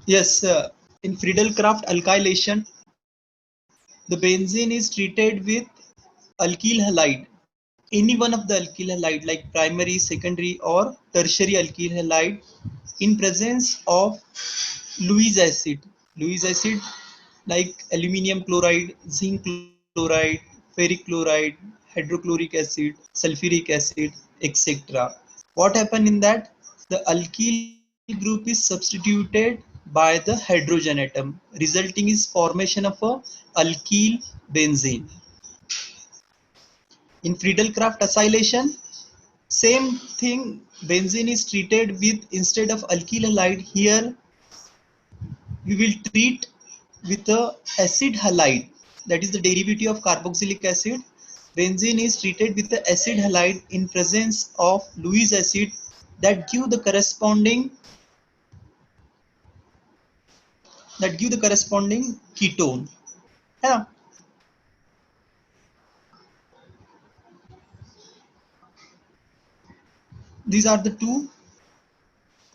Yes, in Friedel-Crafts alkylation, the benzene is treated with alkyl halide. Any one of the alkyl halide like primary, secondary or tertiary alkyl halide in presence of Lewis acid. Lewis acid like aluminium chloride, zinc chloride, ferric chloride, hydrochloric acid, sulfuric acid, etc. What happened in that? The alkyl group is substituted by the hydrogen atom, resulting is formation of a alkyl benzene. In Friedel-Crafts acylation, same thing, benzene is treated with, instead of alkyl halide, here we will treat with a acid halide, that is the derivative of carboxylic acid. Benzene is treated with the acid halide in presence of Lewis acid, that give the corresponding ketone. Yeah. These are the two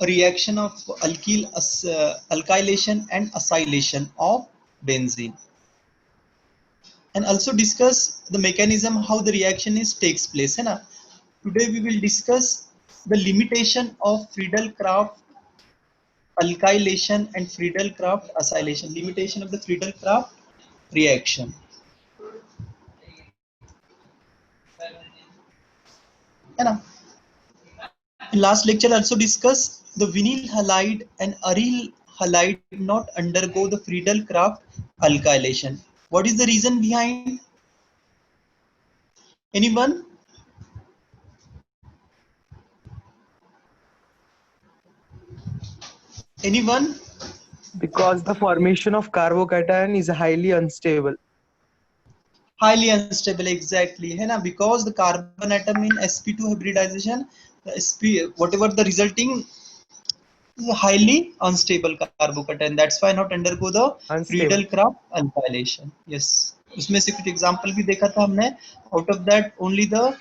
reaction of alkylation and acylation of benzene, and also discuss the mechanism how the reaction is takes place, है ना? Today we will discuss the limitation of Friedel-Crafts alkylation and Friedel-Crafts acylation, limitation of the Friedel-Crafts reaction, है ना? In last lecture also discuss the vinyl halide and aryl halide not undergo the Friedel-Crafts alkylation. What is the reason behind? Anyone? Anyone? Because the formation of carbocation is highly unstable. Highly unstable, exactly, है ना? Because the carbon atom in sp2 hybridization, the sp whatever the resulting is a highly unstable carbocation. That's why not undergo the Unstable. Friedel-Crafts alkylation. Yes, उसमें से कुछ example भी देखा था हमने. Out of that, only the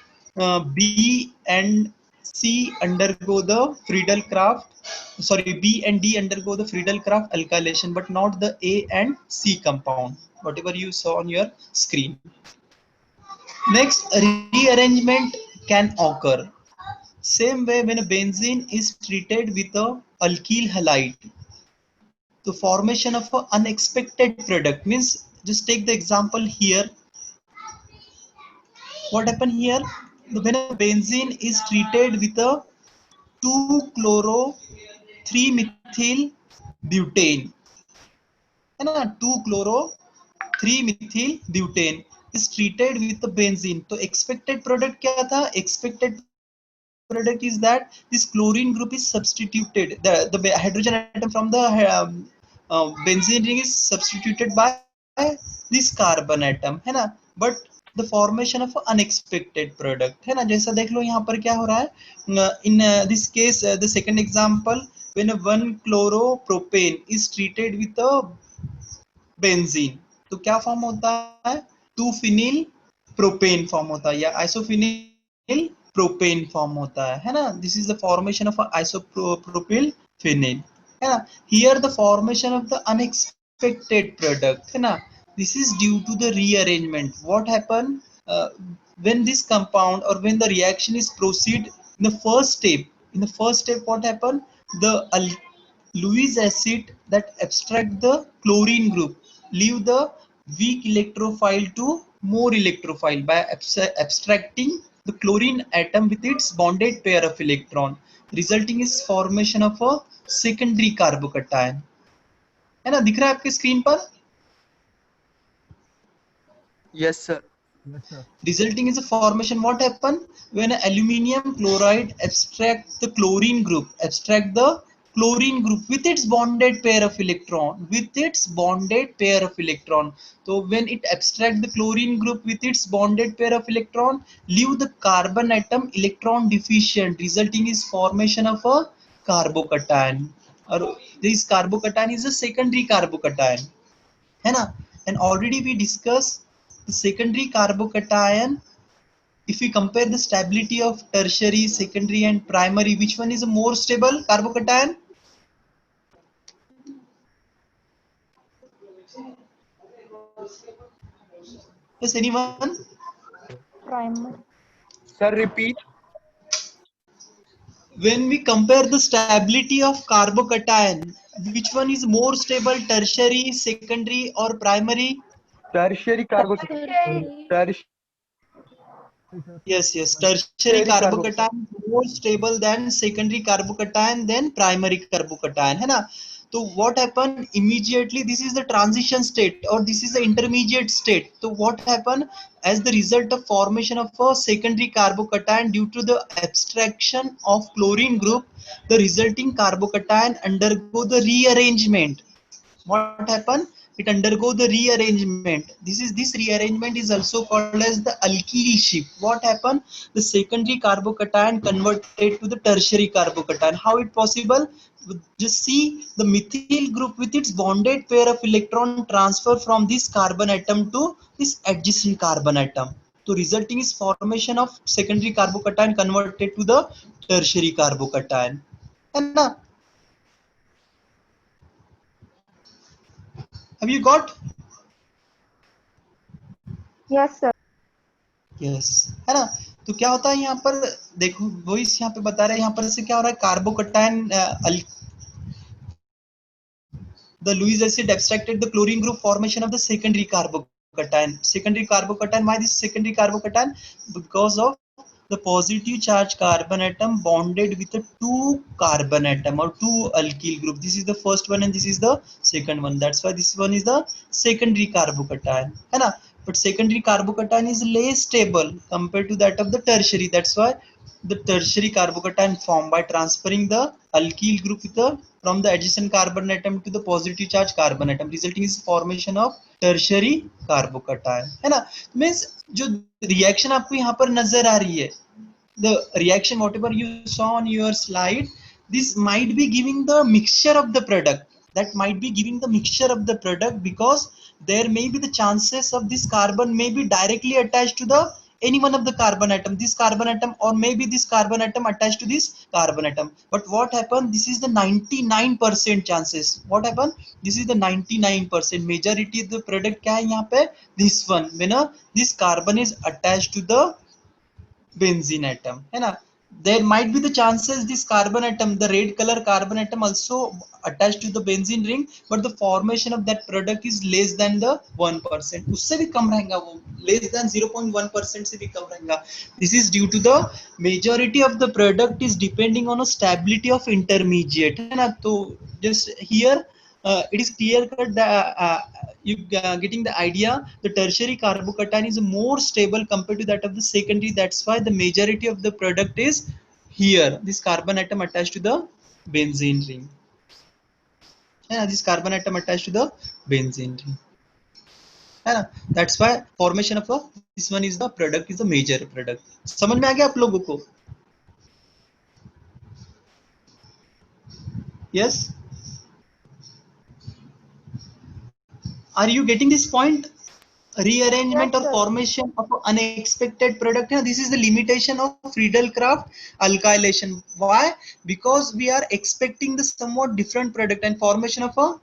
B and C undergo the Friedel-Crafts. Sorry, B and D undergo the Friedel-Crafts alkylation, but not the A and C compound. Whatever you saw on your screen. Next, rearrangement can occur. Same way when a benzene is treated with a alkyl halide, the formation of an unexpected product means, just take the example here. What happened here? When a benzene is treated with a 2-chloro 3-methyl butane, है ना? 2-chloro 3-methyl butane is treated with the benzene. तो expected product क्या था? Expected product is that this chlorine group is substituted. The hydrogen atom from the benzene ring is substituted by this carbon atom, है ना? But the formation of unexpected product, है ना? जैसा देख लो यहाँ पर क्या हो रहा है. In this case, the second example, when a 1-chloropropane is treated with a benzene, तो क्या फॉर्म होता है? 2-फिनिल प्रोपेन फॉर्म होता है या आइसोफिनिल प्रोपेन फॉर्म होता है ना? This is the formation of isopropyl phenyl, है ना? Here the formation of the unexpected product, है ना? This is due to the rearrangement. What happen when this compound or when the reaction is proceed in the first step? In the first step, what happened? The Lewis acid that abstract the chlorine group leave the weak electrophile to more electrophile by abstracting the chlorine atom with its bonded pair of electron, resulting is formation of a secondary carbocation. है ना? दिख रहा है आपके screen पर? Yes, sir. Yes, sir. Resulting is a formation. What happen when aluminium chloride abstract the chlorine group, with its bonded pair of electron, so when it abstract the chlorine group with its bonded pair of electron, leave the carbon atom electron deficient, resulting is formation of a carbocation, or this carbocation is a secondary carbocation, है ना? And already we discussed the secondary carbocation. If we compare the stability of tertiary, secondary and primary, which one is a more stable carbocation? Yes, anyone? Primer. Sir, repeat. When we compare the stability of carbocation, which one is more stable, tertiary, secondary, or primary? Tertiary carbocation. Tertiary Yes, tertiary carbocation. carbocation is more stable than secondary carbocation than primary carbocation, है ना? So what happened immediately? This is the transition state or this is the intermediate state. So what happened as the result of formation of a secondary carbocation due to the abstraction of chlorine group, the resulting carbocation undergo the rearrangement. What happened? It undergo the rearrangement. This rearrangement is also called as the alkyl shift. What happened? The secondary carbocation converted to the tertiary carbocation. How it possible? Just see the methyl group with its bonded pair of electron transfer from this carbon atom to this adjacent carbon atom. So resulting is formation of secondary carbocation converted to the tertiary carbocation. है ना? Have you got? Yes, sir. Yes, है ना? तो क्या होता है यहाँ पर, देखो वही यहाँ पे बता रहे हैं, यहाँ पर से क्या हो रहा है, carbocation the Lewis acid abstracted the chlorine group, formation of the secondary carbocation. Secondary carbocation, why this secondary carbocation? Because of the positive charge carbon atom bonded with a two carbon atom or two alkyl group. This is the first one and this is the second one. That's why this one is the secondary carbocation, है ना? But secondary carbocation is less stable compared to that of the tertiary. That's why the tertiary carbocation formed by transferring the alkyl group with the from the adjacent carbon atom to the positive charge carbon atom, resulting is formation of tertiary carbocation, है ना? Means जो reaction आपको यहाँ पर नजर आ रही है, the reaction whatever you saw on your slide, this might be giving the mixture of the product. That might be giving the mixture of the product because there may be the chances of this carbon may be directly attached to the any one of the carbon atom, this carbon atom, or maybe this carbon atom attached to this carbon atom. But what happened? This is the 99% chances. What happened? This is the 99%. Majority of the product क्या है यहाँ पे? This one. When this carbon is attached to the benzene atom, है ना? There might be the chances this carbon atom, the red color carbon atom also attached to the benzene ring, but the formation of that product is less than the 1%. उससे भी कम रहेगा वो, less than 0.1% से भी कम रहेगा. This is due to the majority of the product is depending on a stability of intermediate, है ना? तो just here it is clear cut that you getting the idea. The tertiary carbocation is more stable compared to that of the secondary. That's why the majority of the product is here, this carbon atom attached to the benzene ring. Yeah, this carbon atom attached to the benzene ring. Yeah, that's why formation of a this one is the product is the major product. समझ में आ गया आप लोगों को? Yes. Are you getting this point? Rearrangement Yes, or sir. formation of unexpected product. This is the limitation of Friedel-Crafts alkylation. Why? Because we are expecting the somewhat different product and formation of a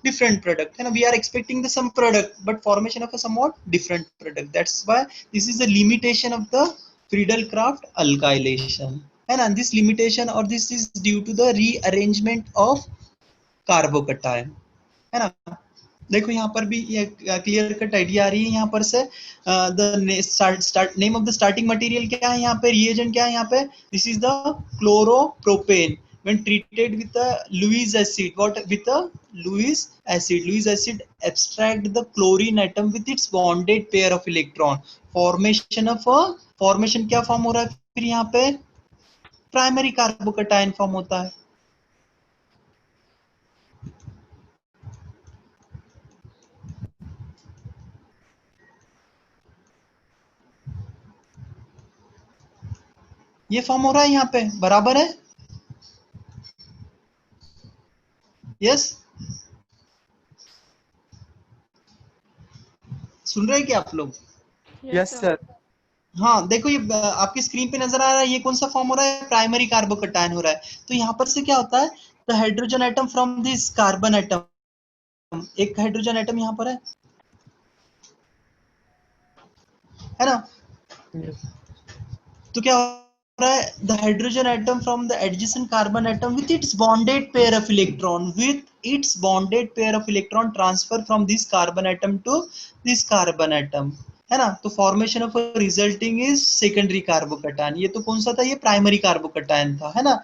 different product. And we are expecting the some product, but formation of a somewhat different product. That's why this is the limitation of the Friedel-Crafts alkylation. And this limitation or this is due to the rearrangement of carbocation. है ना? देखो यहाँ पर भी ये clear cut idea आ रही है यहाँ पर से. The name of the starting material क्या है यहाँ पे, रिएजेंट क्या है यहाँ पे? This is the chloropropane when treated with a Lewis acid. What with a Lewis acid? Lewis acid abstract the chlorine atom with its bonded pair of electron. Formation of a formation क्या form हो रहा है फिर यहाँ पे? Primary carbocation form होता है. ये फॉर्म हो रहा है यहाँ पे, बराबर है? यस, सुन रहे हैं क्या आप लोग? Yes, sir. हाँ देखो ये आपकी स्क्रीन पे नजर आ रहा है, ये कौन सा फॉर्म हो रहा है? प्राइमरी कार्बोकटायन हो रहा है. तो यहाँ पर से क्या होता है? The hydrogen atom from this carbon atom, एक हाइड्रोजन एटम यहाँ पर है, है ना। Yes. तो क्या हो रहा है, the hydrogen atom from the adjacent carbon atom with its bonded pair of electron, with its bonded pair of electron transfer from this carbon atom to this carbon atom, है ना। तो formation of resulting is secondary carbocation. ये तो कौन सा था, ये primary carbocation था, है ना।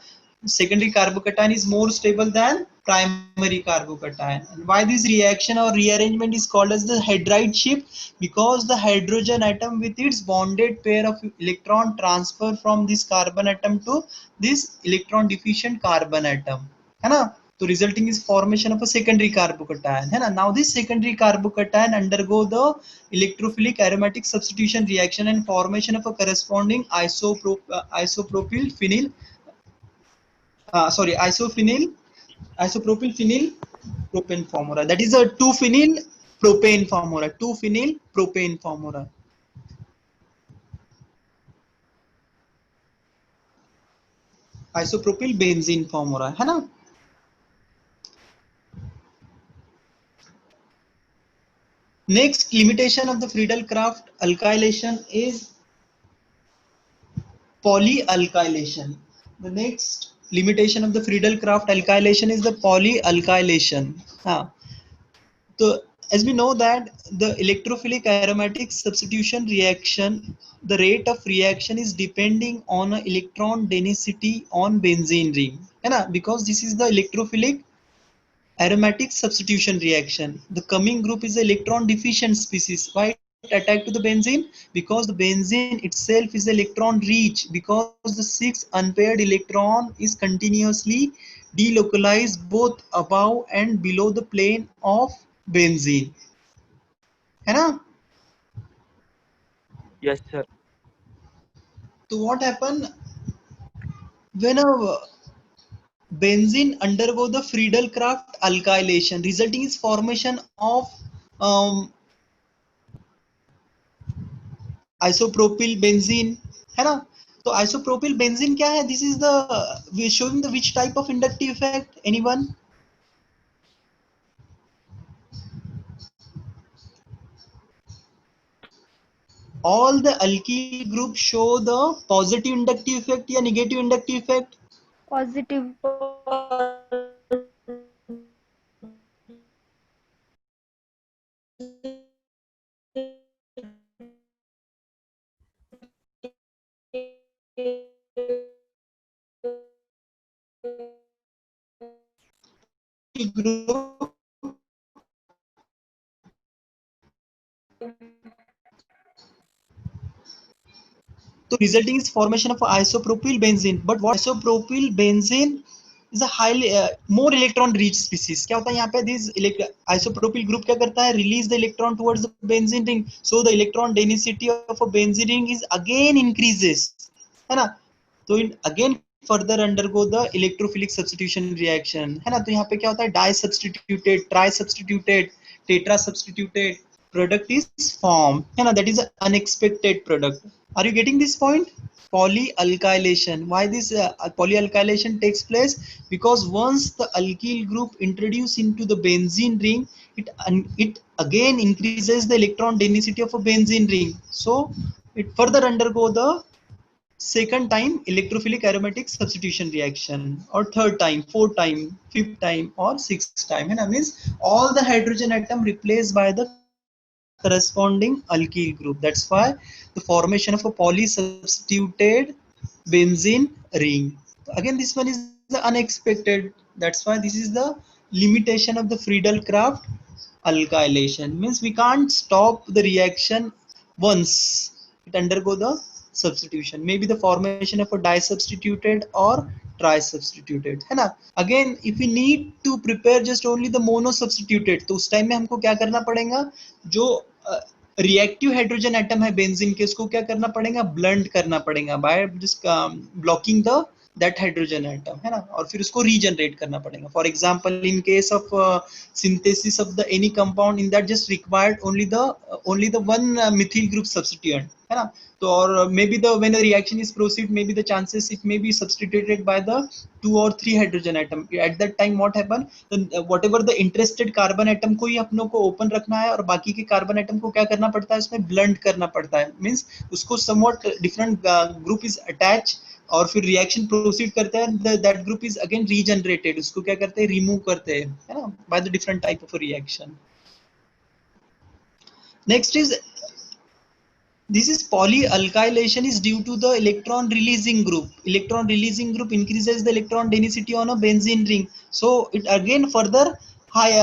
Secondary carbocation is more stable than primary carbocation. And why this reaction or rearrangement is called as the hydride shift? Because the hydrogen atom with its bonded pair of electron transfer from this carbon atom to this electron deficient carbon atom, है ना। तो resulting is formation of a secondary carbocation, है ना। Now this secondary carbocation undergo the electrophilic aromatic substitution reaction and formation of a corresponding isopropyl phenyl isopropyl phenyl propane formula. That is a 2-phenyl propane formula. 2-phenyl propane formula. Isopropyl benzene formula, है ना। Next limitation of the Friedel-Crafts alkylation is polyalkylation. The next limitation of the Friedel-Crafts alkylation is the polyalkylation. So as we know that the electrophilic aromatic substitution reaction, the rate of reaction is depending on a electron density on benzene ring, है ना, because this is the electrophilic aromatic substitution reaction. The coming group is the electron deficient species. Why it attacked to the benzene? Because the benzene itself is electron rich, because the 6 unpaired electron is continuously delocalized both above and below the plane of benzene, है ना। Yes, sir. So what happen when a benzene undergo the Friedel-Crafts alkylation, resulting is formation of um, isopropyl benzene, है ना। तो isopropyl benzene क्या है, this is the we showing the which type of inductive effect, anyone? All the alkyl groups show the positive inductive effect या negative inductive effect? Positive. Group so resulting is formation of isopropyl benzene. But what isopropyl benzene is a highly more electron rich species. क्या होता है यहाँ पे, this isopropyl group क्या करता है, release the electron towards the benzene ring, so the electron density of a benzene ring is again increases, है ना। तो again further undergo the electrophilic substitution reaction, है ना। तो यहाँ पे क्या होता है, di substituted, tri substituted, tetra substituted product is formed, है ना। That is an unexpected product. Are you getting this point? Polyalkylation. Why this polyalkylation takes place? Because once the alkyl group introduced into the benzene ring, it again increases the electron density of a benzene ring. So it further undergo the second time electrophilic aromatic substitution reaction, or third time, fourth time, fifth time, or sixth time. And that means all the hydrogen atom replaced by the corresponding alkyl group. That's why the formation of a polysubstituted benzene ring. Again, this one is the unexpected. That's why this is the limitation of the Friedel-Crafts alkylation. Means we can't stop the reaction once it undergo the substitution. Maybe the formation of a disubstituted or tri-substituted, है ना। Again, if we need to prepare just only the mono-substituted, तो उस time में हमको क्या करना पड़ेगा, जो रिएक्टिव हाइड्रोजन एटम है बेंजीन के, उसको क्या करना पड़ेगा, ब्लंट करना पड़ेगा by just blocking the that hydrogen atom, है ना। और फिर उसको रीजनरेट करना पड़ेगा. For example in case of synthesis of the any compound, in that just required only the one methyl group substituent, है ना. तो और maybe the when the reaction is proceed, maybe the chances it may be substituted by the 2 or 3 hydrogen atom. At that time what happen, whatever the interested carbon atom को ही अपनों को open रखना है और बाकी के carbon atom को क्या करना पड़ता है, इसमें blunt करना पड़ता है. Means उसको somewhat different group is attached और फिर रिएक्शन प्रोसीड करते हैं, that group is again regenerated, उसको क्या करते हैं, रिमूव करते हैं, है ना, by the different type of reaction. Next is this is polyalkylation is due to the electron releasing group. Electron releasing group increases the electron density on a benzene ring, so it again further high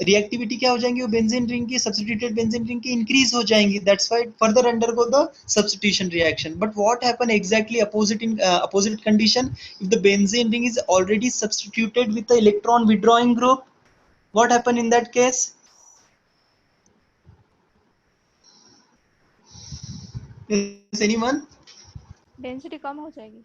reactivity क्या हो जाएंगी, वो benzene ring की, substituted benzene ring की increase हो जाएंगी. That's why it further undergo the substitution reaction. But what happen exactly opposite in opposite condition, if the benzene ring is already substituted with the electron withdrawing group, what happen in that case? Is anyone? Density कम हो जाएगी.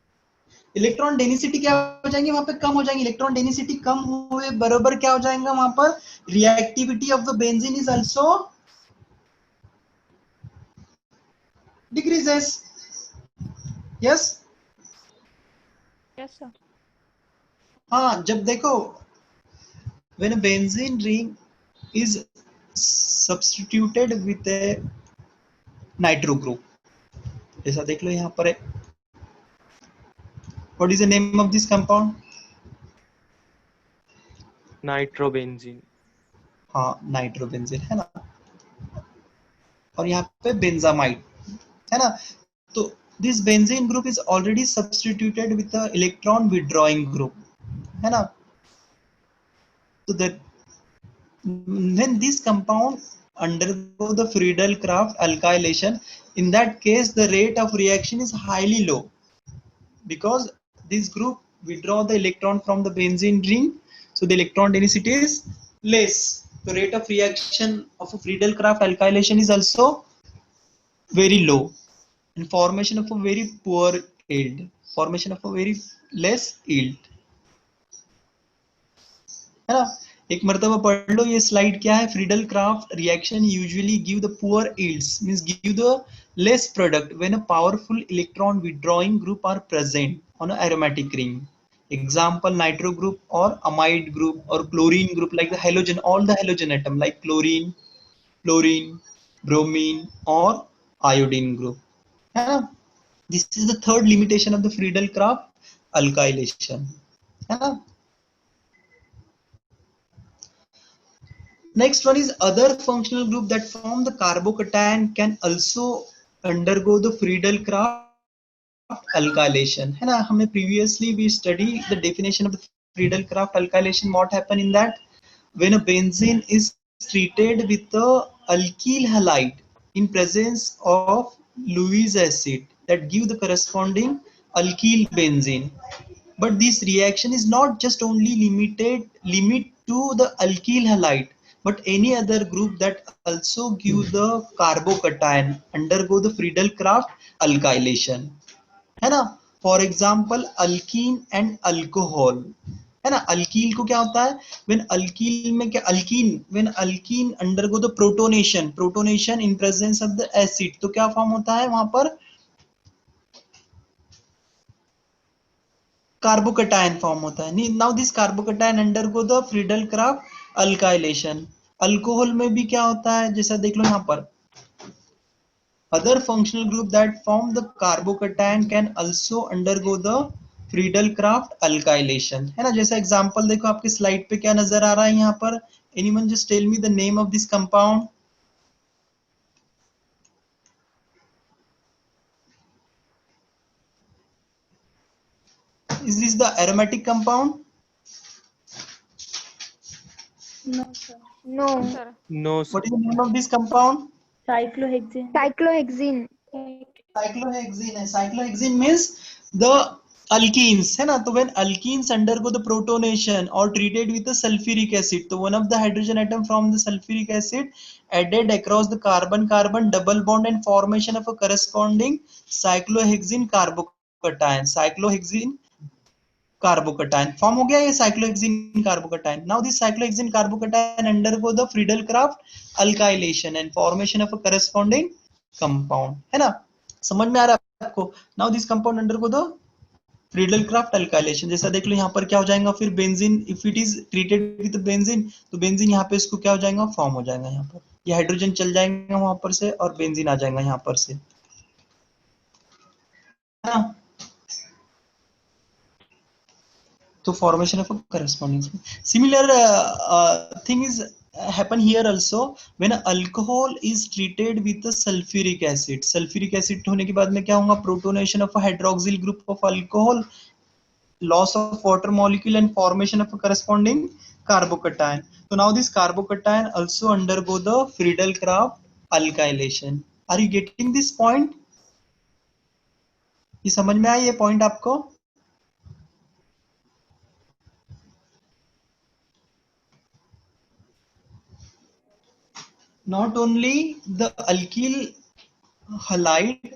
Electron density क्या हो जाएंगे, वहां पे कम हो जाएंगे. इलेक्ट्रॉन डेंसिटी कम हुए बराबर क्या हो जाएगा, वहां पर reactivity of the benzene is also decreases. Yes yes sir. हाँ, जब देखो when a benzene ring is substituted with A nitro group, ऐसा देख लो यहाँ पर है, what is the name of this compound? Nitrobenzene. हाँ, नाइट्रोबेंजीन है ना, और यहाँ पे बेंजामाइड है ना. तो this benzene group is already substituted with the electron withdrawing group, है ना. So that when this compound undergo the Friedel-Crafts alkylation, in that case the rate of reaction is highly low because this group withdraw the electron from the benzene ring, so the electron density is less. The rate of reaction of a Friedel-Crafts alkylation is also very low, and formation of a very poor yield, formation of a very less yield, है ना. एक मर्तबा पढ़ लो ये slide क्या है. Friedel Crafts reaction usually give the poor yields, means give the less product when a powerful electron withdrawing group are present on a aromatic ring. Example nitro group और amide group और chlorine group, like the halogen, all the halogen atom like chlorine, fluorine, bromine और iodine group, है ना. This is the third limitation of the Friedel-Crafts alkylation, है ना. Next one is other functional group that form the carbocation can also undergo the Friedel-Crafts alkylation, है ना. हमने previously we study the definition of the Friedel-Crafts alkylation. What happen in that, when a benzene is treated with the alkyl halide in presence of Lewis acid, that give the corresponding alkyl benzene. But this reaction is not just only limit to the alkyl halide, but any other group that also give the carbocation undergo the Friedel-Crafts alkylation, है ना. For example alkyne and alcohol, है ना. Alkyl को क्या होता है, when alkyl में क्या, alkyne when alkyne undergo the protonation in presence of the acid, तो क्या फॉर्म होता है वहां पर, कार्बोकैटायन फॉर्म होता है. Now this carbocation undergo the Friedel-Crafts alkylation. Alcohol में भी क्या होता है, जैसा देख लो यहाँ पर, other functional group that form the carbocation can also undergo the Friedel-Crafts alkylation, है ना. जैसा एग्जांपल देखो आपके स्लाइड पे क्या नजर आ रहा है यहाँ पर. Anyone just tell me the name of this compound? Is this the aromatic compound? No sir. No sir. No, sir. What is the name of this compound? Cyclohexene. Cyclohexene. Cyclohexene है. Cyclohexene means the alkenes, है ना. तो when alkenes undergo the protonation or treated with the sulfuric acid, तो one of the hydrogen atom from the sulfuric acid added across the carbon double bond and formation of a corresponding cyclohexene carbocation. Cyclohexene carbocation form हो गया, ये cyclohexene carbocation. Now this cyclohexene carbocation undergo the Friedel-Crafts alkylation and formation of a corresponding compound, है ना. समझ में आ रहा है आपको? Now this compound undergo the Friedel-Crafts alkylation. जैसा देख लो यहाँ पर क्या हो जाएगा फिर benzene, if it is treated with benzene तो बेंजीन यहाँ पे इसको क्या हो जाएगा, फॉर्म हो जाएगा यहाँ पर, ये हाइड्रोजन चल जाएंगे वहां पर से और बेंजीन आ जाएगा यहाँ पर से, है ना? तो formation of a corresponding similar thing is happen here also when alcohol is treated with the sulfuric acid. sulfuric acid होने के बाद में क्या होगा, protonation of a hydroxyl group of alcohol, loss of water molecule and formation of a corresponding carbocation. So now this carbocation also undergo the Friedel-Crafts alkylation. Are you getting this point? ये समझ में आया ये point आपको? Not only the alkyl halide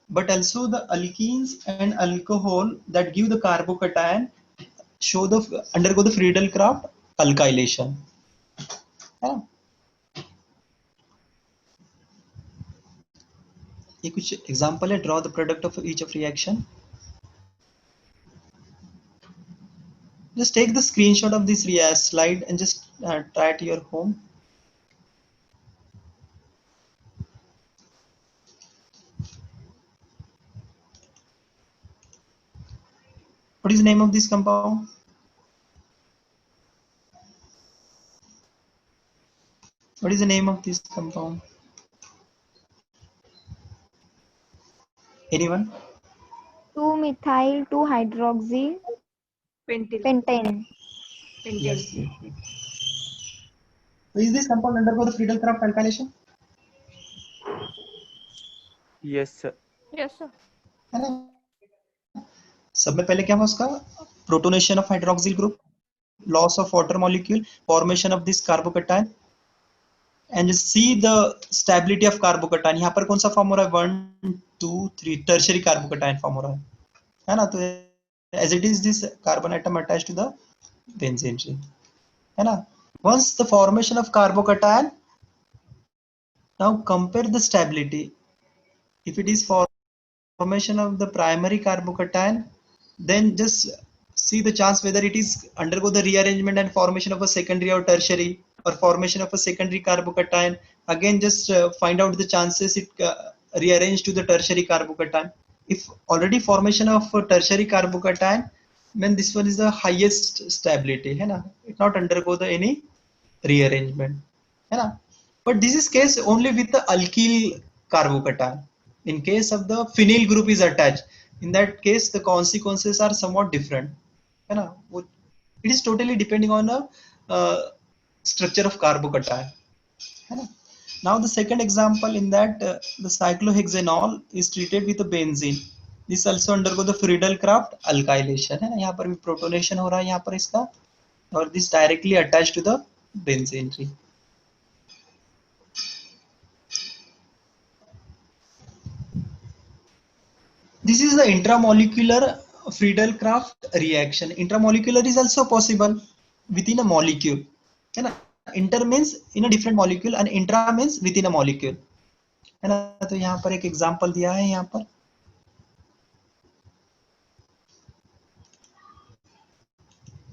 but also the alkenes and alcohol that give the carbocation show the undergo the Friedel-Crafts alkylation. है ना? ये कुछ एग्जांपल है, draw the product of each of reaction. Just take the screenshot of this slide and just try at your home. What is the name of this compound? What is the name of this compound? Anyone? 2-methyl 2-hydroxy pentane. Yes. So is this compound undergo the Friedel-Crafts alkylation? Yes, sir. Yes, sir. है ना? सब में पहले क्या हुआ उसका, protonation of hydroxyl group, loss of water molecule, formation of this carbocation and see the stability of carbocation. यहाँ पर कौन सा फॉर्म हो रहा है, 1 2 3 टर्शियरी कार्बोकेटायन फॉर्म हो रहा है ना? तो as it is this carbon atom attached to the benzene ring, है ना? Once the formation of carbocation, now compare the stability. If it is formation of the primary carbocation, then just see the chance whether it is undergo the rearrangement and formation of a secondary or tertiary, or formation of a secondary carbocation. Again, just find out the chances it rearranged to the tertiary carbocation. If already formation of a tertiary carbocation, then this one is the highest stability, है ना? It not undergo the any rearrangement, है ना? But this is case only with the alkyl carbocation. In case of the phenyl group is attached, in that case the consequences are somewhat different, है ना? It is totally depending on the structure of carbocation, है ना? Now the second example, in that the cyclohexanol is treated with a benzene. This also undergo the Friedel-Crafts alkylation, है ना? यहाँ पर भी protonation हो रहा है यहाँ पर इसका, और this directly attached to the benzene ring. This is the intramolecular Friedel-Crafts reaction. Intramolecular is also possible within a molecule, है ना? Inter means in a different molecule and intra means within a molecule, है ना? तो यहाँ पर एक example दिया है यहाँ पर.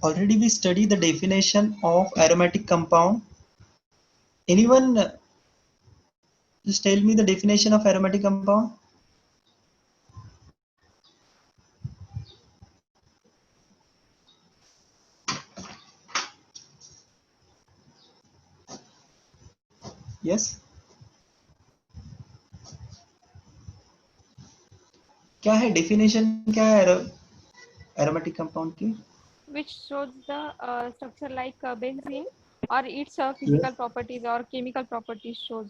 Already we study the definition of aromatic compound. Anyone just tell me the definition of aromatic compound? Yes. क्या है डेफिनेशन, क्या है एरोमेटिक कंपाउंड की? Which shows the structure like benzene, or its physical properties or chemical properties shows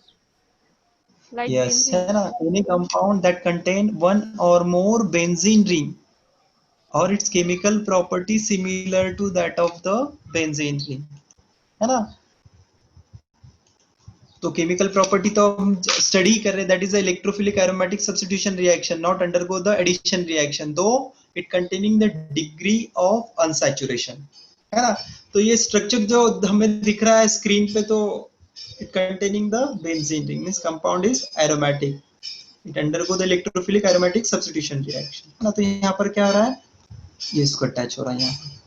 like Yes, benzene. है ना? Any compound that contain one or more benzene ring or its chemical property similar to that of the benzene ring, है ना? तो chemical property तो हम study कर रहे हैं, that is electrophilic aromatic substitution reaction, not undergo the addition reaction, though it containing the degree of unsaturation, है ना? तो ये स्ट्रक्चर जो हमें दिख रहा है स्क्रीन पे, तो it containing the benzene ring means compound is aromatic. It undergo the electrophilic aromatic substitution reaction, है ना। तो यहाँ पर क्या हो रहा है, ये इसको अटैच हो रहा है यहाँ पर,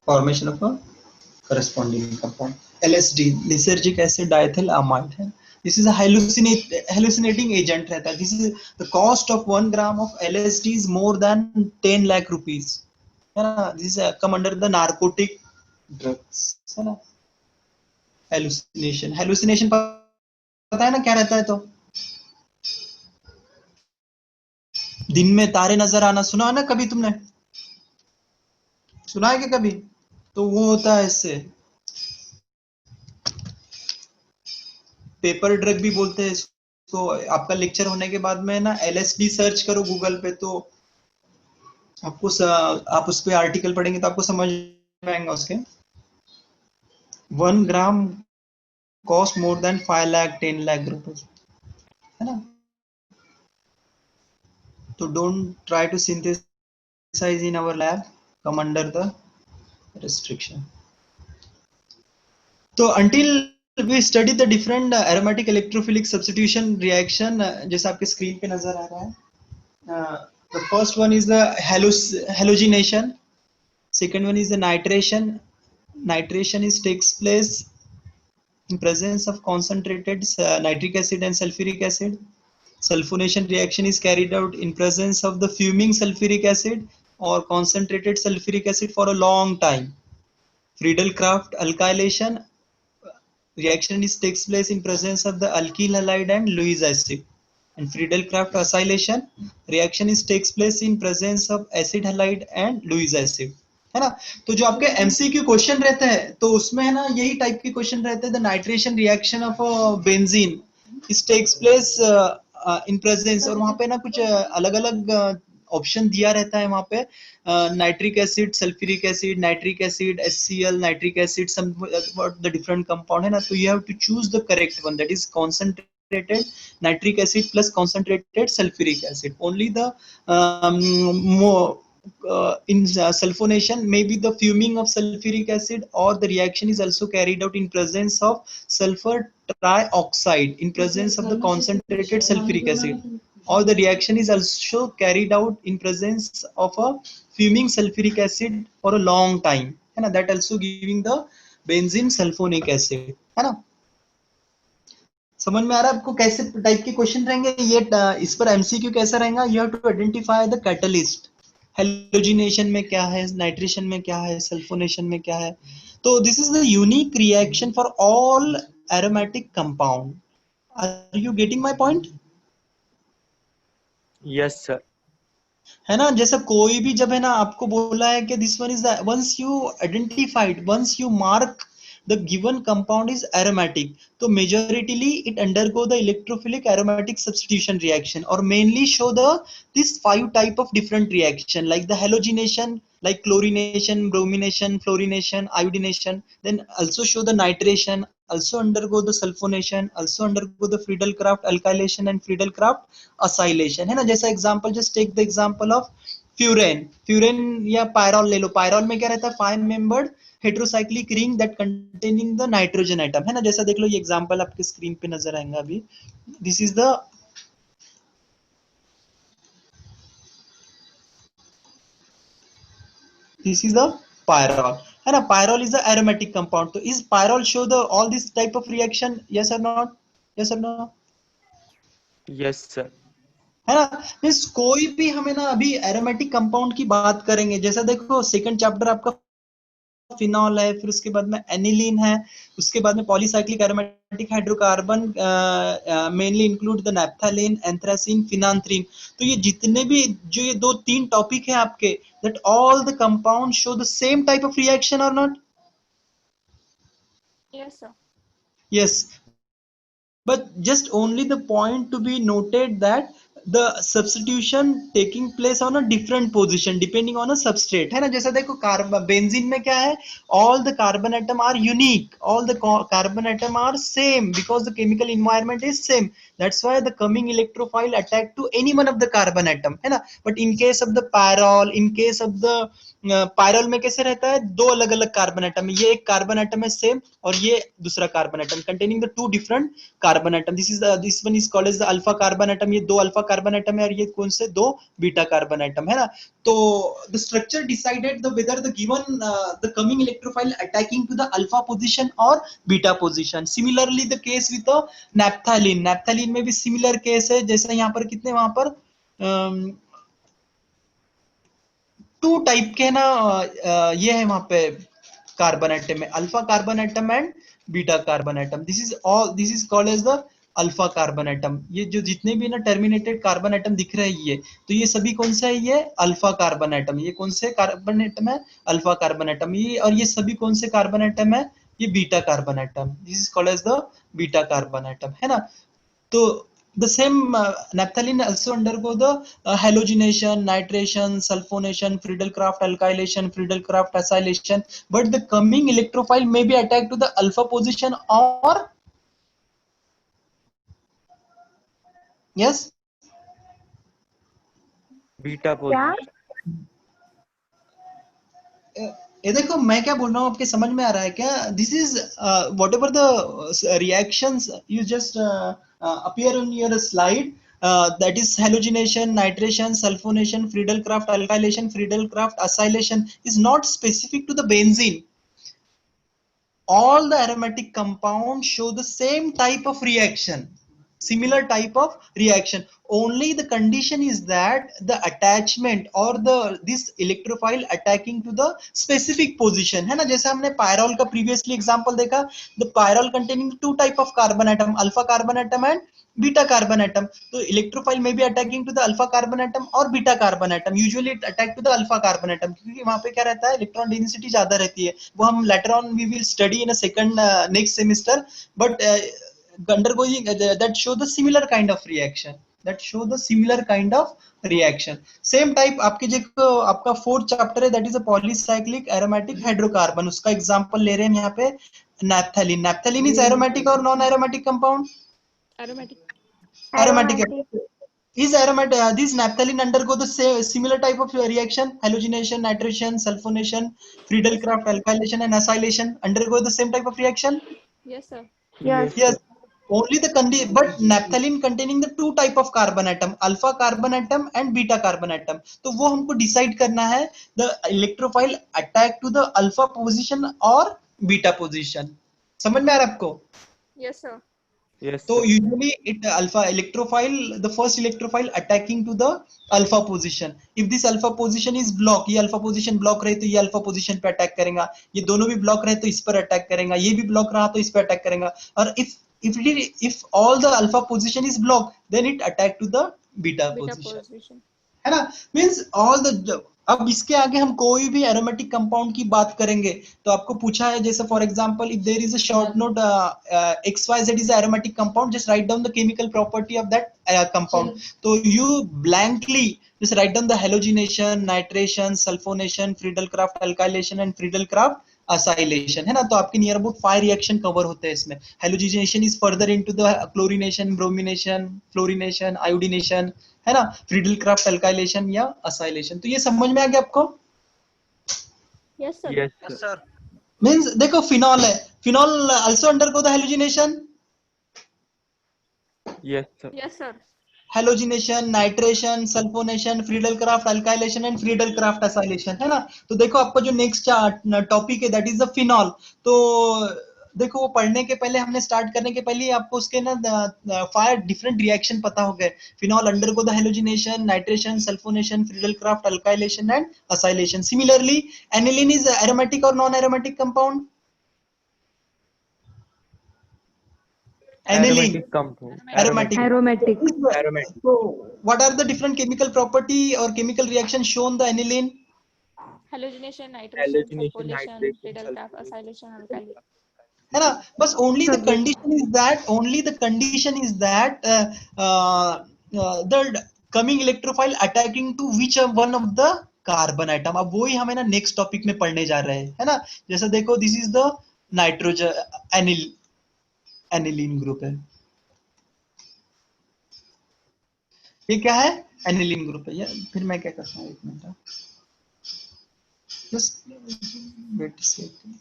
formation of a corresponding compound. LSD, lysergic acid diethyl amide है, this is a hallucinating agent रहता है. This is the cost of 1 gram of LSD is more than 10 lakh rupees, है ना. This is come under the narcotic drugs, है ना. hallucination पता है ना क्या रहता है, तो दिन में तारे नजर आना, सुना है ना कभी तुमने, सुना है क्या कभी, तो वो होता है इससे, पेपर ड्रग भी बोलते हैं इसको. आपका लेक्चर होने के बाद में ना LSD सर्च करो गूगल पे, तो आपको आप उस पे आर्टिकल पढ़ेंगे तो आपको समझ में आएगा उसके. 1 gram cost more than 5 lakh 10 lakh rupees, है ना. तो don't try to synthesize in our lab, come under the restriction. तो until we study the different aromatic electrophilic substitution reaction, जैसा आपके स्क्रीन पे नजर आ रहा है, the first one is the halogenation, second one is the nitration. Nitration is takes place in presence of concentrated nitric acid and sulfuric acid. Sulfonation reaction is carried out in presence of the fuming sulfuric acid or concentrated sulfuric acid for a long time. Friedel-Crafts alkylation reaction is takes place in presence of the alkyl halide and Lewis acid. And Friedel-Crafts acylation reaction is takes place in presence of acid halide and Lewis acid, है ना. तो जो आपके MCQ question रहते हैं, तो उसमें है ना यही टाइप के क्वेश्चन रहते हैं. The nitration reaction of benzene इस टेक्स प्लेस इन प्रेजेंस, और वहां पे ना कुछ अलग अलग ऑप्शन दिया रहता है वहां पे, nitric acid, sulphuric acid, nitric acid, HCl, nitric acid, some the different compound, है ना. तो you have to choose the correct one, that is concentrated nitric acid plus concentrated sulfuric acid. Only the in sulfonation maybe the fuming of sulfuric acid, or the reaction is also carried out in presence of sulfur trioxide in presence of the concentrated sulfuric acid, or the reaction is also carried out in presence of a fuming sulfuric acid for a long time, है ना. that also giving the benzene sulfonic acid, है ना. समझ में आ रहा है आपको कैसे टाइप के क्वेश्चन रहेंगे ये. इस पर MCQ कैसा रहेगा, you have to identify the catalyst. Halogenation में क्या है, नाइट्रेशन में क्या है, सल्फोनेशन में क्या है. तो this is the unique reaction for all aromatic compound. Are you getting my point? Yes sir. है ना. जैसा कोई भी जब है ना आपको बोला है कि this one is the, once you identified, once you mark the given compound is aromatic, so majoritarily it undergo the electrophilic aromatic substitution reaction, or mainly show the this 5 type of different reaction, like the halogenation, like chlorination, bromination, fluorination, iodination. Then also show the nitration, also undergo the sulfonation, also undergo the Friedel-Crafts alkylation and Friedel-Crafts acylation, है ना. जैसा example, just take the example of furan या pyrrole ले लो. Pyrrole में क्या रहता है, 5 membered heterocyclic ring that containing the nitrogen atom, है ना. जैसा देख लो ये एग्जांपल आपके स्क्रीन पे नजर आएगा अभी. दिस इज द pyrrole, है ना. pyrrole is the aromatic compound. तो is pyrrole show the all this type of reaction, yes or not, yes or no? Yes sir. है ना. मींस कोई भी हमें ना अभी एरोमेटिक कंपाउंड की बात करेंगे, जैसा देखो सेकंड चैप्टर आपका फिनॉल है, फिर उसके बाद में एनिलीन है, उसके बाद में polycyclic aromatic hydrocarbon mainly include the naphthalene, anthracene, phenanthrene. तो ये जितने भी जो ये 2-3 टॉपिक है आपके, that all the compound show the same type of reaction और not? Yes, sir. Yes, but just only the point to be noted that the substitution taking place on a different position depending on a substrate, है ना. जैसा देखो benzene में क्या है, all the carbon atom are unique, all the carbon atom are same because the chemical environment is same. That's why the coming electrophile attack to any one of the carbon atom, है ना. But in case of the pyrrole, in case of the pyrrole में कैसे रहता है, दो अलग अलग carbon atom है, ये एक कार्बन एटम है सेम और ये दूसरा carbon atom containing the two different carbon atom. This one is called as the alpha carbon atom. ये दो अल्फा कार्बन एटम है और ये कौन से दो बीटा कार्बन एटम है ना. तो the structure decided the whether the given the coming electrophile attacking to the alpha position or beta position. Similarly the case with the naphthalene. Naphthalene में भी similar case है, जैसा यहाँ पर कितने वहां पर टू टाइप के ना ये है वहां पे कार्बन एटम में, alpha carbon atom and beta carbon atom. This is called as the alpha carbon atom. ये जो जितने भी ना टर्मिनेटेड कार्बन एटम दिख रहे हैं ये, तो ये सभी कौन सा है, ये अल्फा कार्बन एटम. ये कौन से कार्बन एटम है, अल्फा कार्बन एटम. ये और ये सभी कौन से कार्बन एटम है, ये beta carbon atom. This is called as the beta carbon atom, है ना. तो the same naphthalene also undergo the halogenation, nitration, sulfonation, Friedel-Crafts alkylation, Friedel-Crafts acylation. But the coming electrophile may be attacked to the alpha position or yes beta position. ये देखो मैं क्या बोल रहा हूँ, आपके समझ में आ रहा है क्या. This is what ever the reactions you just appear on your slide, that is halogenation, nitration, sulfonation, Friedel-Crafts alkylation, Friedel-Crafts acylation is not specific to the benzene. All the aromatic compounds show the same type of reaction, similar type of reaction. Only the condition is that the attachment or the this electrophile attacking to the specific position, है ना. जैसे हमने pyrrole का previously example देखा, the pyrrole containing two type of carbon atom, alpha carbon atom and beta carbon atom. तो electrophile may be attacking to the alpha carbon atom or beta carbon atom. Usually it attack to the alpha carbon atom क्योंकि वहां पे क्या रहता है, electron density ज्यादा रहती है. वो हम later on we will study in a second next semester. But undergoing that show the similar kind of reaction, same type. आपके जो आपका फोर्थ चैप्टर है, that is a polycyclic aromatic hydrocarbon, उसका एग्जांपल ले रहे हैं यहाँ पे naphthalene. Naphthalene is aromatic or non aromatic compound? Aromatic. Is aromatic, this naphthalene undergo the similar type of reaction, halogenation, nitration, sulfonation, Friedel-Crafts alkylation and acylation undergo the same type of reaction? Yes, sir. Yes. Only the but naphthalene containing the two type of carbon atom, alpha carbon atom and beta carbon atom. तो वो हमको decide करना है the electrophile attack to the alpha position or beta position. समझ में आ रहा है आपको? Yes, sir. Yes. So usually it alpha electrophile, the first electrophile attacking to the alpha position. If this alpha position is block, ये alpha position block रहे तो ये alpha position पे attack करेगा, ये दोनों भी block रहे तो इस पर attack करेगा, ये भी block रहा तो इस पर attack करेगा. और if all the alpha position is blocked, then it attack to the beta position. है ना. Means all the, अब इसके आगे हम कोई भी एरोमेटिक कंपाउंड की बात करेंगे तो आपको पूछा है, जैसे for example if there is a short note XYZ is a aromatic compound, just write down the chemical property of that compound. तो you blankly just write down the halogenation, nitration, sulfonation, Friedel-Crafts alkylation and Friedel-Crafts acylation, है ना. तो आपके near about 5 reaction cover होते हैं इसमें. Halogenation is further into the chlorination, bromination, fluorination, iodination, है ना. Friedel-Crafts alkylation या acylation. तो ये समझ में आ गया आपको? Yes, sir. Yes, sir. Means देखो फिनॉल है, phenol also undergo the halogenation. Yes, sir. Yes, sir. Halogenation, nitration, sulphonation, Friedel-Crafts alkylation and Friedel-Crafts acylation, है ना. तो देखो आपका जो नेक्स्ट टॉपिक है दैट इज द फिनॉल. तो देखो वो पढ़ने के पहले, हमने स्टार्ट करने के पहले आपको उसके ना 5 डिफरेंट रिएक्शन पता हो गए. Phenol undergo the halogenation, nitration, sulphonation, Friedel-Crafts alkylation and acylation. Similarly aniline is aromatic और non aromatic compound? Aniline. Aromatic compound. Aromatic. Aromatic. Aromatic. So, what are the different chemical property or chemical reaction shown the aniline? Halogenation, nitration, Halogenation, sulfonation, nitration, Friedel-Crafts acylation, alkylation. है ना. बस only the condition is that the coming electrophile attacking to which one of the carbon atom. अब वही हमें ना next topic में पढ़ने जा रहे हैं, है ना. जैसा देखो this is the nitrogen aniline group है. ये क्या है, एनिलीन ग्रुप है। फिर मैं क्या करता हूँ, एक minute, just wait second.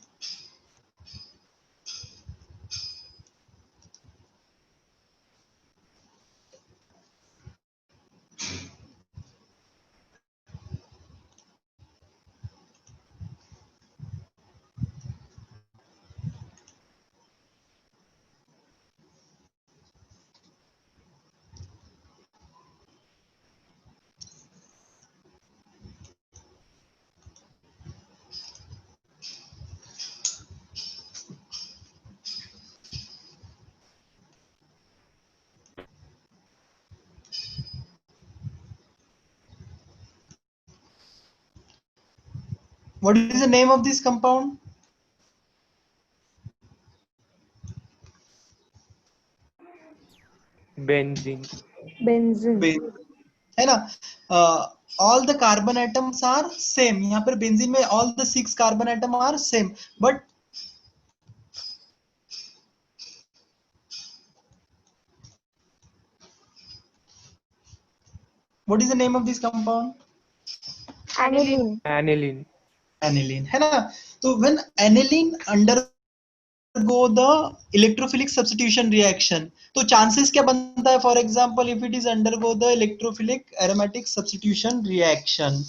What is the name of this compound? Benzene. Benzene. है ना, all the carbon atoms are same. यहाँ पर बेंजीन में all the 6 carbon atom are same, but what is the name of this compound? Aniline. Aniline. Aniline, है ना। तो when aniline undergo the electrophilic substitution reaction, तो chances क्या बनता है? For example, if it is undergo the electrophilic aromatic substitution reaction,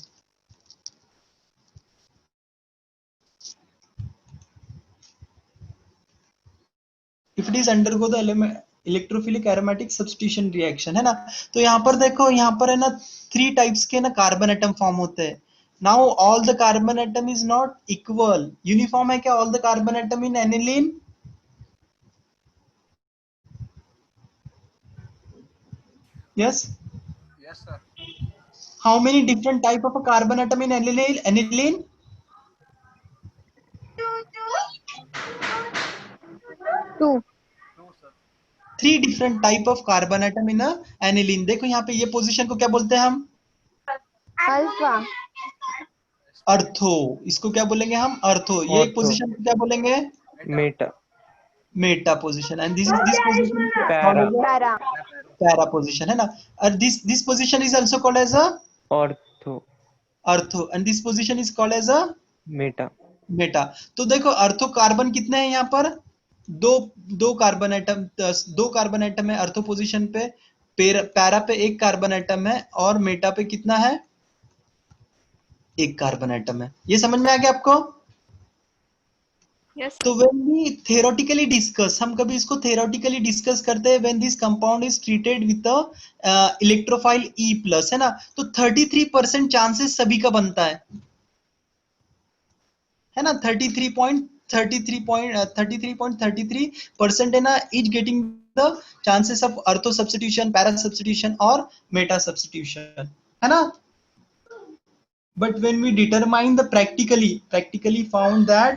if it is undergo the electrophilic aromatic substitution reaction, है ना। तो यहाँ पर देखो, यहाँ पर है ना 3 टाइप्स के ना कार्बन एटम फॉर्म होते हैं। Now all the carbon atom is not equal, uniform है क्या all the carbon atom in aniline? Yes. Yes, sir. How many different type of a carbon atom in aniline? Aniline? Two. Two, sir. 3 different type of carbon atom in a aniline। देखो यहाँ पे ये position को क्या बोलते हैं हम? Alpha. अर्थो। इसको क्या बोलेंगे हम? अर्थो। ये एक Ortho. पोजीशन को क्या बोलेंगे? Meta. Meta position. And this position Para. Para. Para position, है ना। और this position is also called as a Ortho. Ortho, and this position is called as a Meta. Meta. तो देखो अर्थो कार्बन कितने हैं यहाँ पर? दो कार्बन एटम, 2 कार्बन एटम है अर्थो पोजीशन पे। पैरा पे 1 कार्बन एटम है, और मेटा पे कितना है? 1 कार्बन एटम है। ये समझ में आ गया आपको? Yes. तो व्हेन वी थियोरेटिकली डिस्कस, हम कभी इसको थियोरेटिकली डिस्कस करते हैं when this compound is treated with electrophile E plus, है ना। तो 33% चांसेस सभी का बनता है ना। 33.33% है ना, is getting the chances of अर्थो सब्स्टिट्यूशन, पैरा सब्स्टिट्यूशन और मेटा सब्स्टिट्यूशन, है ना। But when we determine the practically found that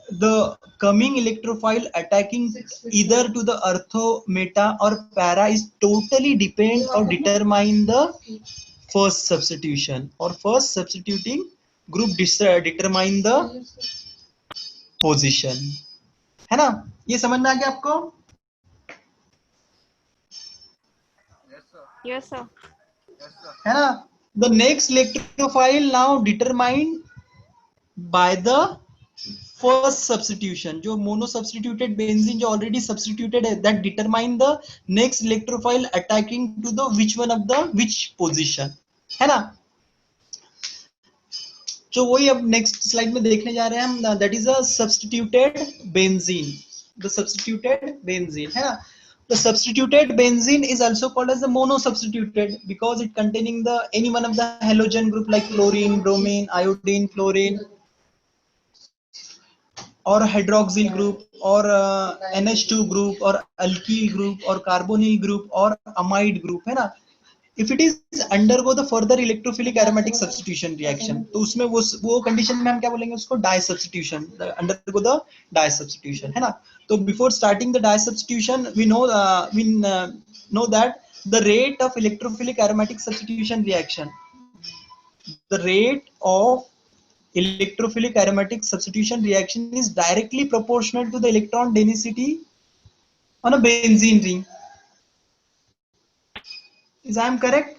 the coming electrophile attacking either to the ortho, meta or para is totally depend or determine the first substitution, or first substituting group determine the position, है ना। ये समझ में आ गया आपको? Yes, sir. Yes, sir. Yes, sir. है ना। The next electrophile now determined by the first substitution, जो mono substituted benzene जो already substituted है, that determine the next electrophile attacking to the which one of the which position, है ना। जो वही अब नेक्स्ट स्लाइड में देखने जा रहे हैं हम, that is a substituted benzene. The substituted benzene, है ना। The substituted benzene is also called as the monosubstituted because it containing the any one of the halogen group like chlorine, bromine, iodine, fluorine, और hydroxyl group और NH2 group और alkyl group और carbonyl group और amide group, है ना। If it is undergo the further electrophilic aromatic substitution reaction, तो उसमें वो कंडीशन में हम क्या बोलेंगे उसको? Disubstitution, undergo the disubstitution, है ना। तो before starting the disubstitution we know that the rate of electrophilic aromatic substitution reaction, the rate of electrophilic aromatic substitution reaction is directly proportional to the electron density on a benzene ring. Is I am correct?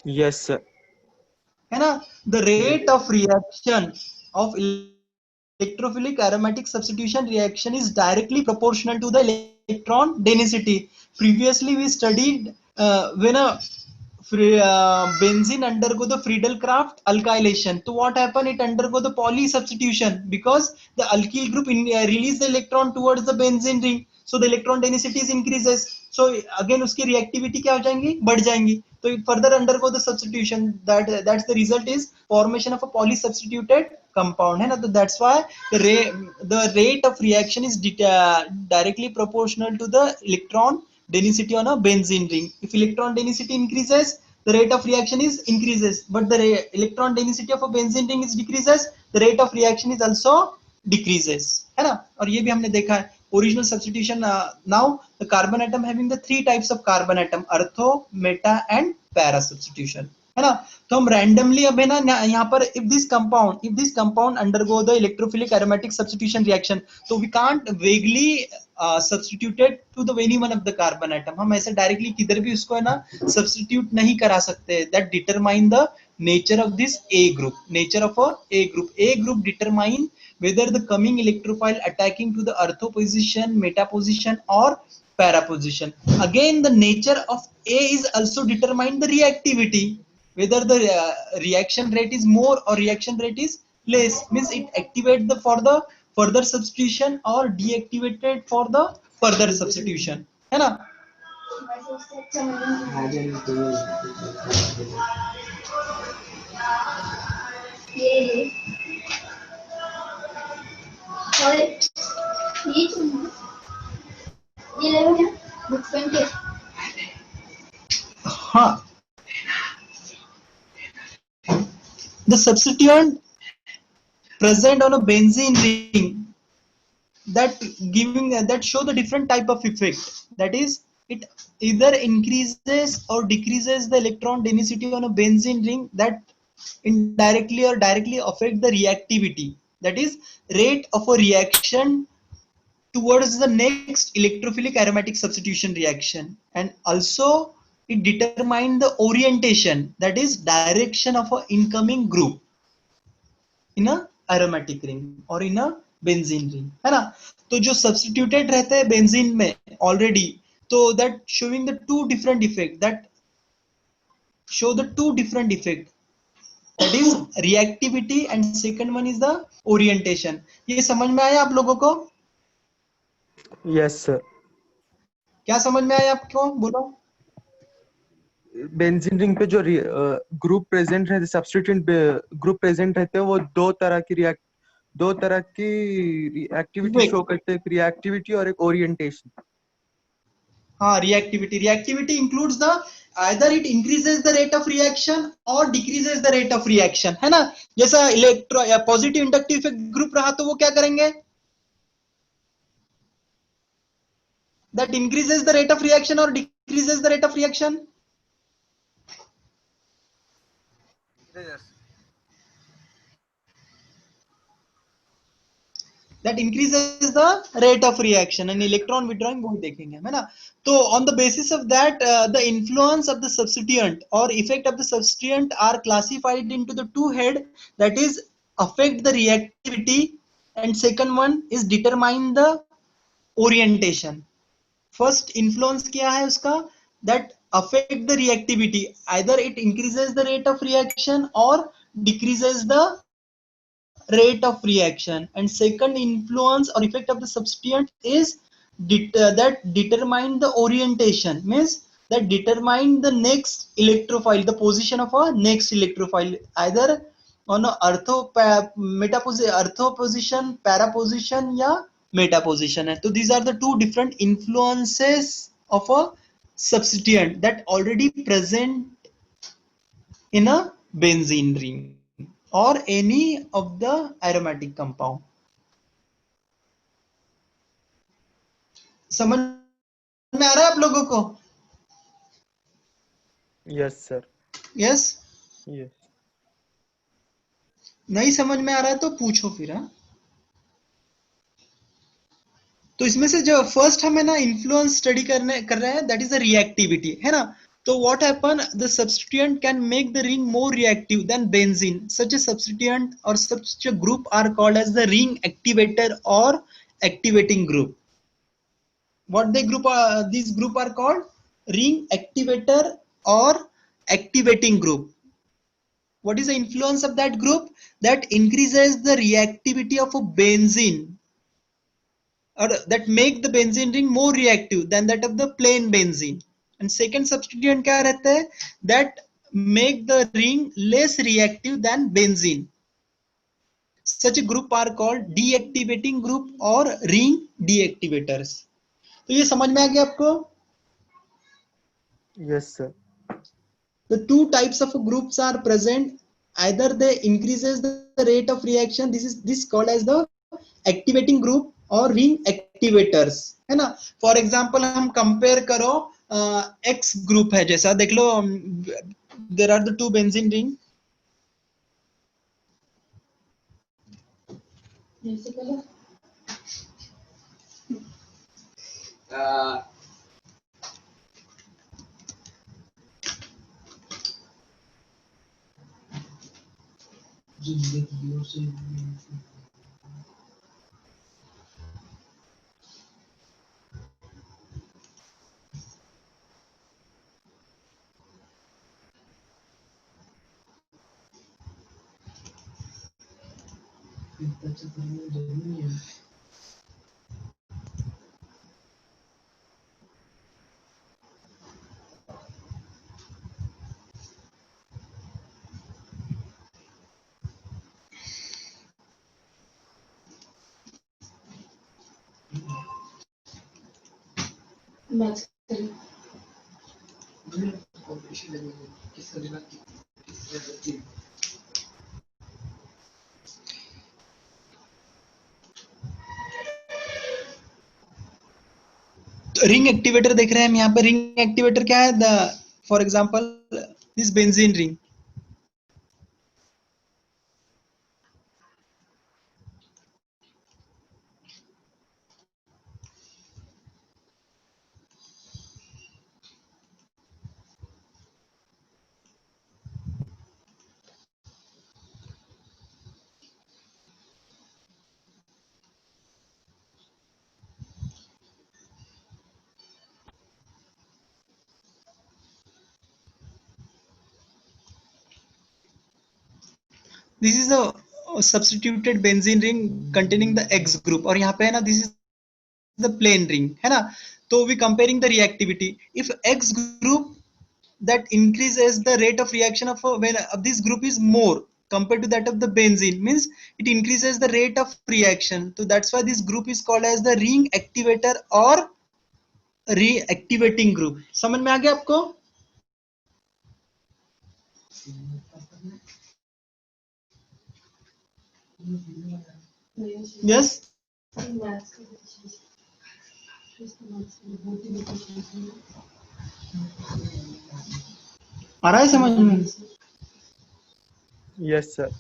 Yes, sir. है ना. The rate of reaction of electrophilic aromatic substitution reaction is directly proportional to the electron density. Previously we studied when a benzene undergo the Friedel-Crafts alkylation. So what happened? It undergo the poly substitution because the alkyl group release the electron towards the benzene ring. So the electron density is increases. So again उसकी reactivity क्या हो जाएंगी? बढ़ जाएंगी. So it further undergo the substitution. That's the result is formation of a poly substituted compound. है ना. तो that's why the rate of reaction is directly proportional to the electron density on a benzene ring. If electron density increases, the rate of reaction is increases, but the electron density of a benzene ring is decreases, the rate of reaction is also decreases, है ना. और ये भी हमने देखा है original substitution. Now the carbon atom having the three types of carbon atom: ortho, meta and para substitution, है ना. तो हम randomly अब है ना यहाँ पर if this compound undergo the electrophilic aromatic substitution reaction, so we can't vaguely substituted to the any one of the carbon atom. हम ऐसे directly किधर भी उसको है ना substitute नहीं करा सकते. That determine the nature of this A group. Nature of a A group. A group determine whether the coming electrophile attacking to the ortho position, meta position or para position. Again the nature of A is also determine the reactivity, whether the reaction rate is more or reaction rate is less. Means it activate the for the further substitution or deactivated for the further substitution, है ना. हाँ. The substituent present on a benzene ring that show the different type of effect. That is, it either increases or decreases the electron density on a benzene ring, that indirectly or directly affect the reactivity. That is, rate of a reaction towards the next electrophilic aromatic substitution reaction, and also it determine the orientation, that is direction of a incoming group in a aromatic ring or in a benzene ring, है ना. तो जो substituted रहते हैं benzene में already, तो that showing the two different effect, that show the two different effect, that is reactivity and second one is the orientation. ये समझ में आया आप लोगों को? Yes, sir. क्या समझ में आया आपको? बोलो. बेंजीन रिंग पे जो ग्रुप प्रेजेंट रहते, सब्स्टिट्यूएंट ग्रुप प्रेजेंट रहते हैं, वो दो तरह की एक्टिविटी शो करते हैं, एक रिएक्टिविटी और एक ओरिएंटेशन. हाँ, reactivity includes the either it increases the rate of reaction or decreases the rate of reaction, है ना. जैसा इलेक्ट्रो या पॉजिटिव इंडक्टिव इफेक्ट ग्रुप रहा तो वो क्या करेंगे? That increases the rate of reaction or decreases the rate of reaction? Yes. That increases the rate of reaction and electron withdrawing वो देखेंगे, है ना. तो on the basis of that the influence of the substituent or effect of the substituent are classified into the two head, that is affect the reactivity and second one is determine the orientation. First influence क्या है उसका? That affect the reactivity, either it increases the rate of reaction or decreases the rate of reaction, and second influence or effect of the substituent is that determine the orientation, means that determine the next electrophile, the position of a next electrophile, either on a ortho position, para position या meta position है. तो these are the two different influences of a substituent that already present in a benzene ring or any of the aromatic compound. समझ में आ रहा है आप लोगों को? Yes sir. यस. यस. नहीं समझ में आ रहा है तो पूछो फिर. हाँ, तो इसमें से जो फर्स्ट हमें ना इन्फ्लुएंस स्टडी कर रहे हैं, दैट इज द रिएक्टिविटी, है ना. So what happen? The substituent can make the ring more reactive than benzene. Such a substituent or such a group are called as the ring activator or activating group. What they group are? These group are called ring activator or activating group. What is the influence of that group? That increases the reactivity of a benzene, or that make the benzene ring more reactive than that of the plain benzene. And second substituent क्या रहता है? That make the ring less reactive than benzene. Such a group are called deactivating group or ring deactivators. तो ये समझ में आ गया आपको? Yes, sir. The two types of groups are present. Either they increases the rate of reaction. This called as the activating group or ring activators, है ना? For example हम compare करो X group है जैसा देख लो, there are the two benzene ring. Ring activator देख रहे हैं हम यहाँ पे. रिंग एक्टिवेटर क्या है? For example this benzene ring. This is a substituted benzene ring containing the X group, और यहाँ पे है ना this is the plain ring, है ना? तो we comparing the reactivity. If X group that increases the rate of reaction of when this group is more compared to that of the benzene, means it increases the rate of reaction. So that's why this group is called as the ring activator or reactivating group. समझ में आ गया आपको? Yes. आ रहा है समझ में? Yes, sir.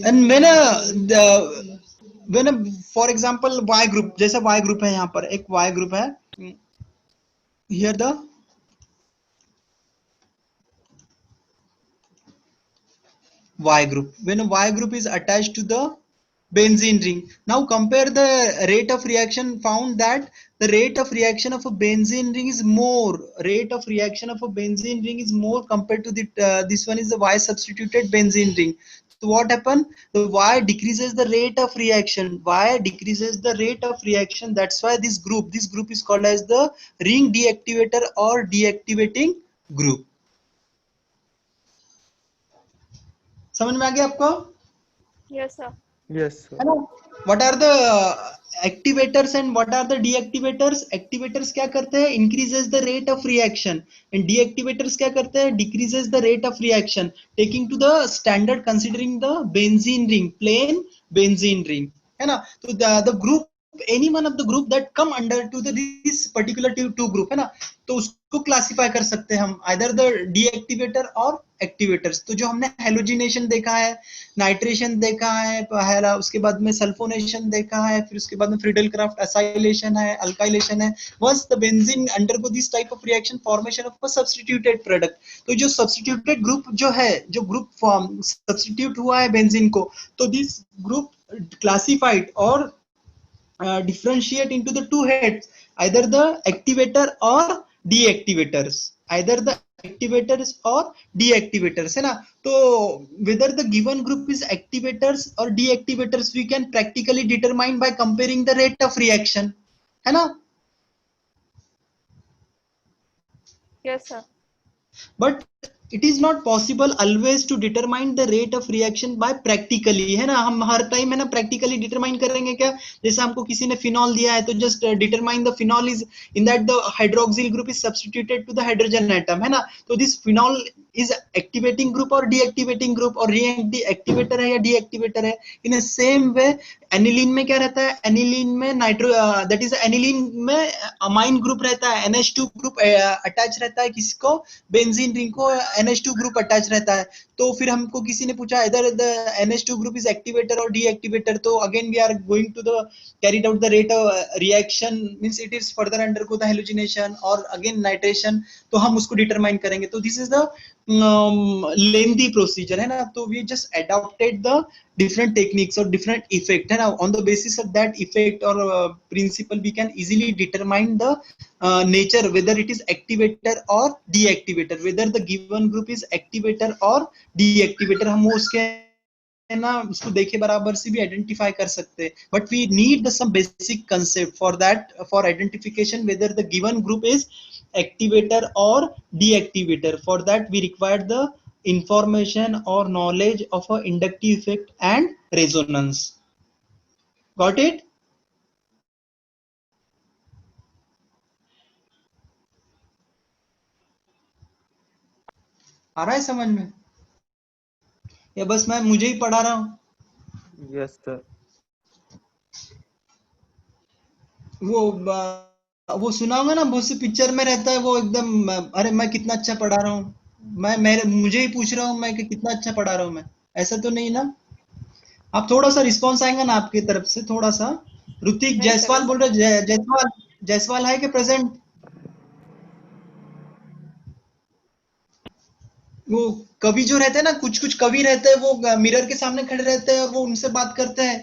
And when for example Y group, जैसा Y group है, यहाँ पर एक Y group है. Here the Y group. When a Y group is attached to the benzene ring, now compare the rate of reaction. Found that the rate of reaction of a benzene ring is more. Rate of reaction of a benzene ring is more compared to the this one is the Y substituted benzene ring. So what happened? The Y decreases the rate of reaction. Y decreases the rate of reaction. That's why this group is called as the ring deactivator or deactivating group. समझ में आ गया आपको? Yes, sir. Yes, sir. है ना? What are the activators and what are the deactivators? Activators क्या करते हैं? Increases the rate of reaction. And deactivators क्या करते हैं? Decreases the rate of reaction. Taking to the standard, considering the benzene ring, plain benzene ring. है ना? तो the group any one of the group that come under to the this particular two group है ना, तो उसको classify कर सकते हैं हम either the deactivator और एक्टिवेटर्स। तो जो हमने हेलोजिनेशन देखा है, नाइट्रेशन देखा है पहला, उसके बाद में सल्फोनेशन देखा है, फिर उसके बाद में फ्रीडल क्राफ्ट असाइलेशन है, अल्काइलेशन है। Once the benzene undergo this type of reaction, formation of a substituted product. तो जो सब्स्टिट्यूटेड ग्रुप जो है, जो ग्रुप फॉर्म सब्स्टिट्यूट हुआ है बेंजीन को, तो दिस ग्रुप क्लासिफाइड और differentiate into the two heads, either the activator or deactivators, either the activators or deactivators है ना। तो whether the given group is activators or deactivators we can practically determine by comparing the rate of reaction है ना। Yes, sir. but it is not possible always to determine the rate of reaction by practically है ना। हम हर time है ना practically determine करेंगे क्या? जैसे हमको किसी ने phenol दिया है तो just determine the phenol is in that the hydroxyl group is substituted to the hydrogen atom है ना। तो this phenol is activating group or deactivating group और reactivator है या deactivator है। in a same way aniline में क्या रहता है? एनिलीन में नाइट्रो दैट इज एनिलीन में अमाइन ग्रुप रहता है, NH2 ग्रुप अटैच रहता है किसको? बेंजीन रिंग को NH2 ग्रुप अटैच रहता है। तो फिर हमको किसी ने पूछा इधर the NH2 group is activator और डीएक्टिवेटर, तो again we are going to the carried out the rate of reaction means it is further undergo the halogenation और अगेन नाइट्रेशन, तो हम उसको डिटरमाइन करेंगे। तो this is the lengthy procedure है ना। तो we just adopted the different techniques or different effect है ना। on the basis of that effect or principle we can easily determine the nature whether it is activator or deactivator, whether the given group is activator or deactivator। हम उसके है ना उसको देखे बराबर से भी आइडेंटिफाई कर सकते हैं। But we need the some basic concept for that, for identification whether the given group is activator और deactivator. For that we require the information or knowledge of a inductive effect and resonance. Got it? आ रहा है समझ में या बस मैं मुझे ही पढ़ा रहा हूँ? Yes sir. वो सुना होगा ना, बहुत सी पिक्चर में रहता है वो एकदम, अरे मैं कितना अच्छा पढ़ा रहा हूँ, मैं मुझे ही पूछ रहा हूँ मैं कि कितना अच्छा पढ़ा रहा हूँ मैं, ऐसा तो नहीं ना? आप थोड़ा सा रिस्पॉन्स आएगा ना आपकी तरफ से थोड़ा सा। ऋतिक नहीं सर, जायसवाल वैसा बोल रहे, जायसवाल जायसवाल है कि प्रेजेंट? वो कवि जो रहते हैं ना, कुछ कुछ कवि रहते हैं वो मिरर के सामने खड़े रहते हैं और वो उनसे बात करते हैं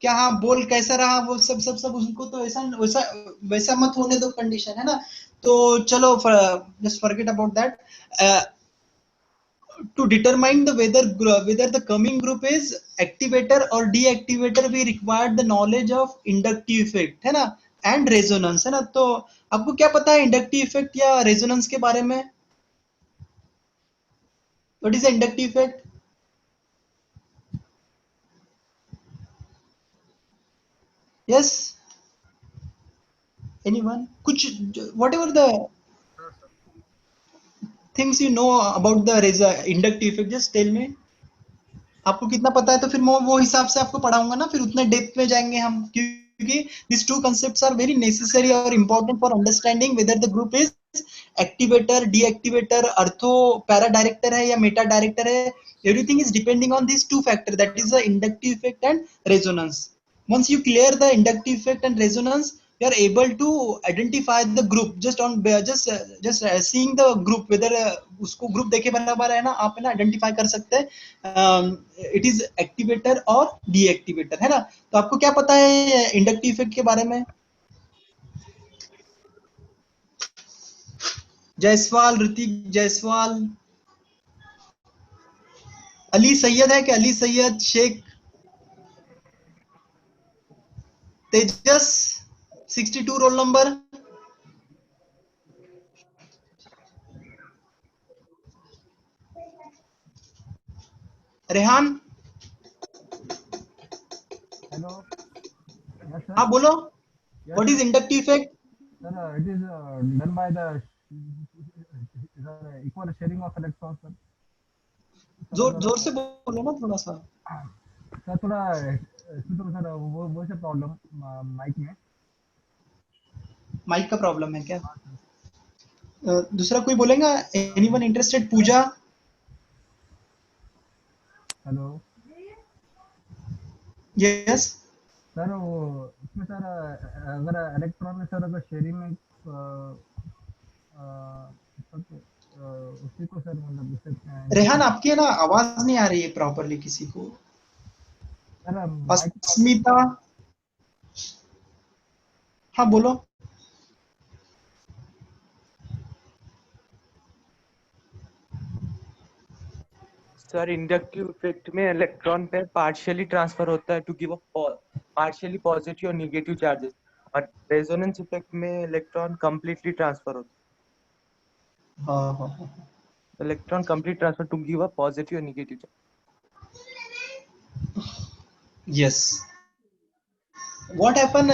क्या, हाँ बोल कैसा रहा, वो सब सब सब उनको तो ऐसा वैसा वैसा मत होने दो कंडीशन है ना। तो चलो just forget about that. to determine the whether the coming group is activator or deactivator we require the knowledge of inductive effect है ना and resonance है ना। तो आपको क्या पता है inductive effect या resonance के बारे में? what is the inductive effect? yes, anyone? कुछ whatever the Sure, sir. things you know about the inductive effect just tell me। आपको कितना पता है तो फिर मैं वो हिसाब से आपको पढ़ाऊंगा ना, फिर उतने डेप्थ में जाएंगे हम, क्योंकि this two concepts are very necessary और important for understanding whether the group is activator, deactivator, ortho para director है या मेटा डायरेक्टर है। Everything is depending on this two factor, that is the inductive effect and resonance. once you clear the inductive effect and resonance you are able to identify the group just on just seeing the group whether उसको group देखे बराबर है ना, आप है ना identify कर सकते हैं इट इज एक्टिवेटर और डीएक्टिवेटर है ना। तो आपको क्या पता है इंडक्टिव इफेक्ट के बारे में? जायसवाल, ऋतिक जायसवाल, अली सैयद है कि अली सैयद शेख, तेजस 62 roll number, Rehan. Hello. Yes, sir. हाँ बोलो, Yes, what sir. Is inductive effect? Sir, it is done by the equal sharing of electrons, sir. जोर जोर से बोलो ना थोड़ा सा। सर थोड़ा इसमें तो सर वो से प्रॉब्लम माइक में। माइक का प्रॉब्लम है क्या? दूसरा कोई बोलेगा? Anyone interested? Pooja? Hello yes. Sir, वो इसमें सर अगर इलेक्ट्रॉन में सर अगर शेयरिंग में उसी को सर मतलब रेहान, आपकी है ना आवाज नहीं आ रही है प्रॉपरली किसी को। सर माइक अस्मिता, हाँ बोलो। सर इंडक्टिव इफेक्ट में इलेक्ट्रॉन पेयर पार्शियली ट्रांसफर होता है to give a partially positive और नेगेटिव चार्जेस, और रेजोनेंस इफेक्ट में इलेक्ट्रॉन कंप्लीटली ट्रांसफर होता हाँ हाँ हाँ। है, electron complete transfer to give a positive और negative charge. Yes. What happened?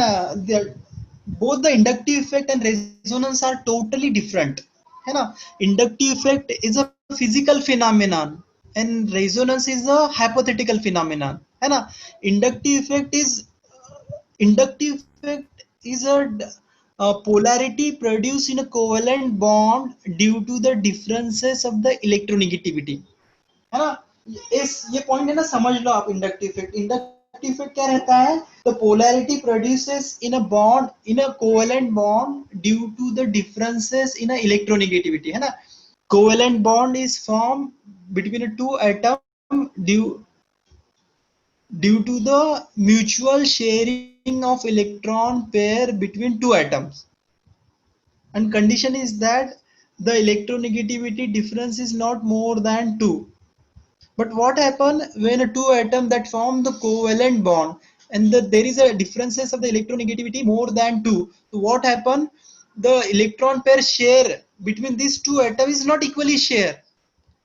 Both the inductive effect and resonance are totally different. है ना? Inductive effect is a physical phenomenon and resonance is a hypothetical phenomenon. है ना? Inductive effect is a polarity produced in a covalent bond due to the differences of the electronegativity. है ना? ये point है ना, समझ लो आप। इंडक्टिव इफेक्ट क्या रहता है? The polarity produces in a bond, in a covalent bond due to the differences in a electronegativity. है ना? Covalent bond is form between a two atom due to the mutual sharing of electron pair between two atoms, and condition is that the electronegativity difference is not more than 2. But what happen when two atoms that form the covalent bond and there is a differences of the electronegativity more than 2? So what happen? The electron pair share between these two atoms is not equally share.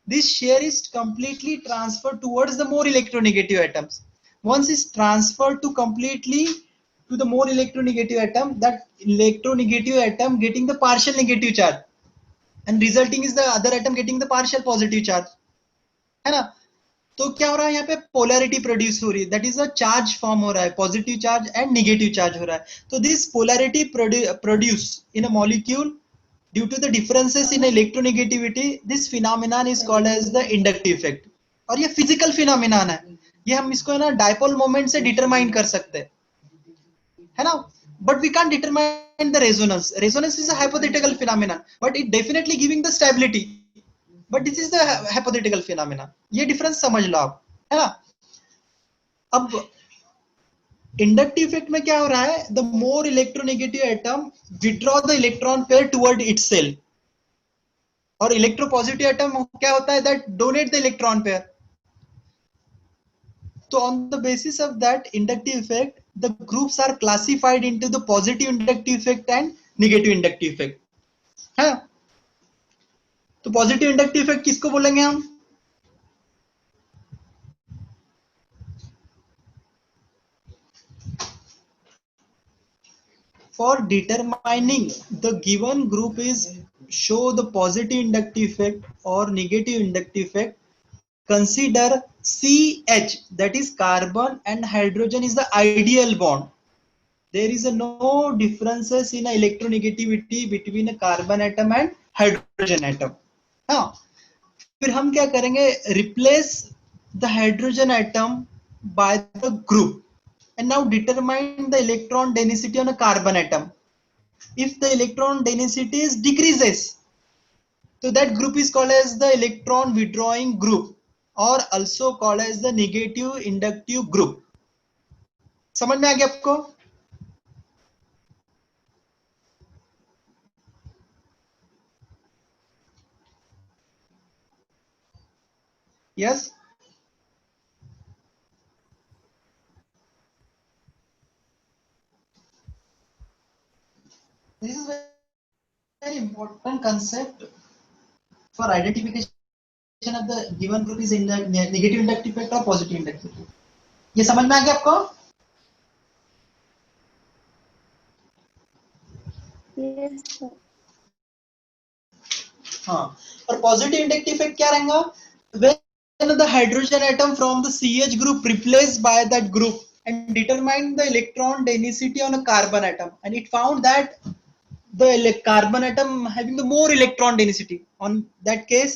This share is completely transferred towards the more electronegative atoms. Once it's transferred to completely to the more electronegative atom, that electronegative atom getting the partial negative charge, and resulting is the other atom getting the partial positive charge. है ना? तो क्या हो रहा है यहाँ पे? Polarity produce हो रही है, that is a charge form हो रहा है, positive charge and negative charge हो रहा है. तो this polarity produce in a molecule due to the differences in electronegativity, this phenomenon is called as the inductive effect. और ये फिजिकल फिनोमेनन है. ये हम इसको है ना डायपोल मोमेंट से डिटरमाइन कर सकते हैं, है ना? But we can't determine the resonance. Resonance is a hypothetical phenomenon, but it definitely giving the stability. But this is the hypothetical phenomenon. ये difference समझ लो आप, है ना? अब इंडक्टिव इफेक्ट में क्या हो रहा है? The more electronegative atom withdraw the electron pair toward itself, और इलेक्ट्रोपॉजिटिव एटम क्या होता है? That donate the electron pair. So on the basis of that inductive effect, the groups are classified into the positive inductive effect and negative inductive effect. है? तो positive inductive effect किसको बोलेंगे हम? For determining the given group is show the positive inductive effect or negative inductive effect, consider CH, that is carbon and hydrogen is the ideal bond. There is no differences in electronegativity between a carbon atom and hydrogen atom. हाँ, फिर हम क्या करेंगे? Replace the hydrogen atom by the group and now determine the electron density on a carbon atom. If the electron density is decreases, so that group is called as the electron withdrawing group, or also called as the negative inductive group. समझ में आ गया आपको? Yes. This is very important concept for identification of the given group is in the negative inductive effect or positive inductive effect. ये समझ में आ गया आपको? Yes, sir. हाँ, और पॉजिटिव इंडक्टिव इफेक्ट क्या रहेगा? When the hydrogen atom from the CH group replaced by that group and determined the electron density on a carbon atom, and it found that the carbon atom having the more electron density. On that case,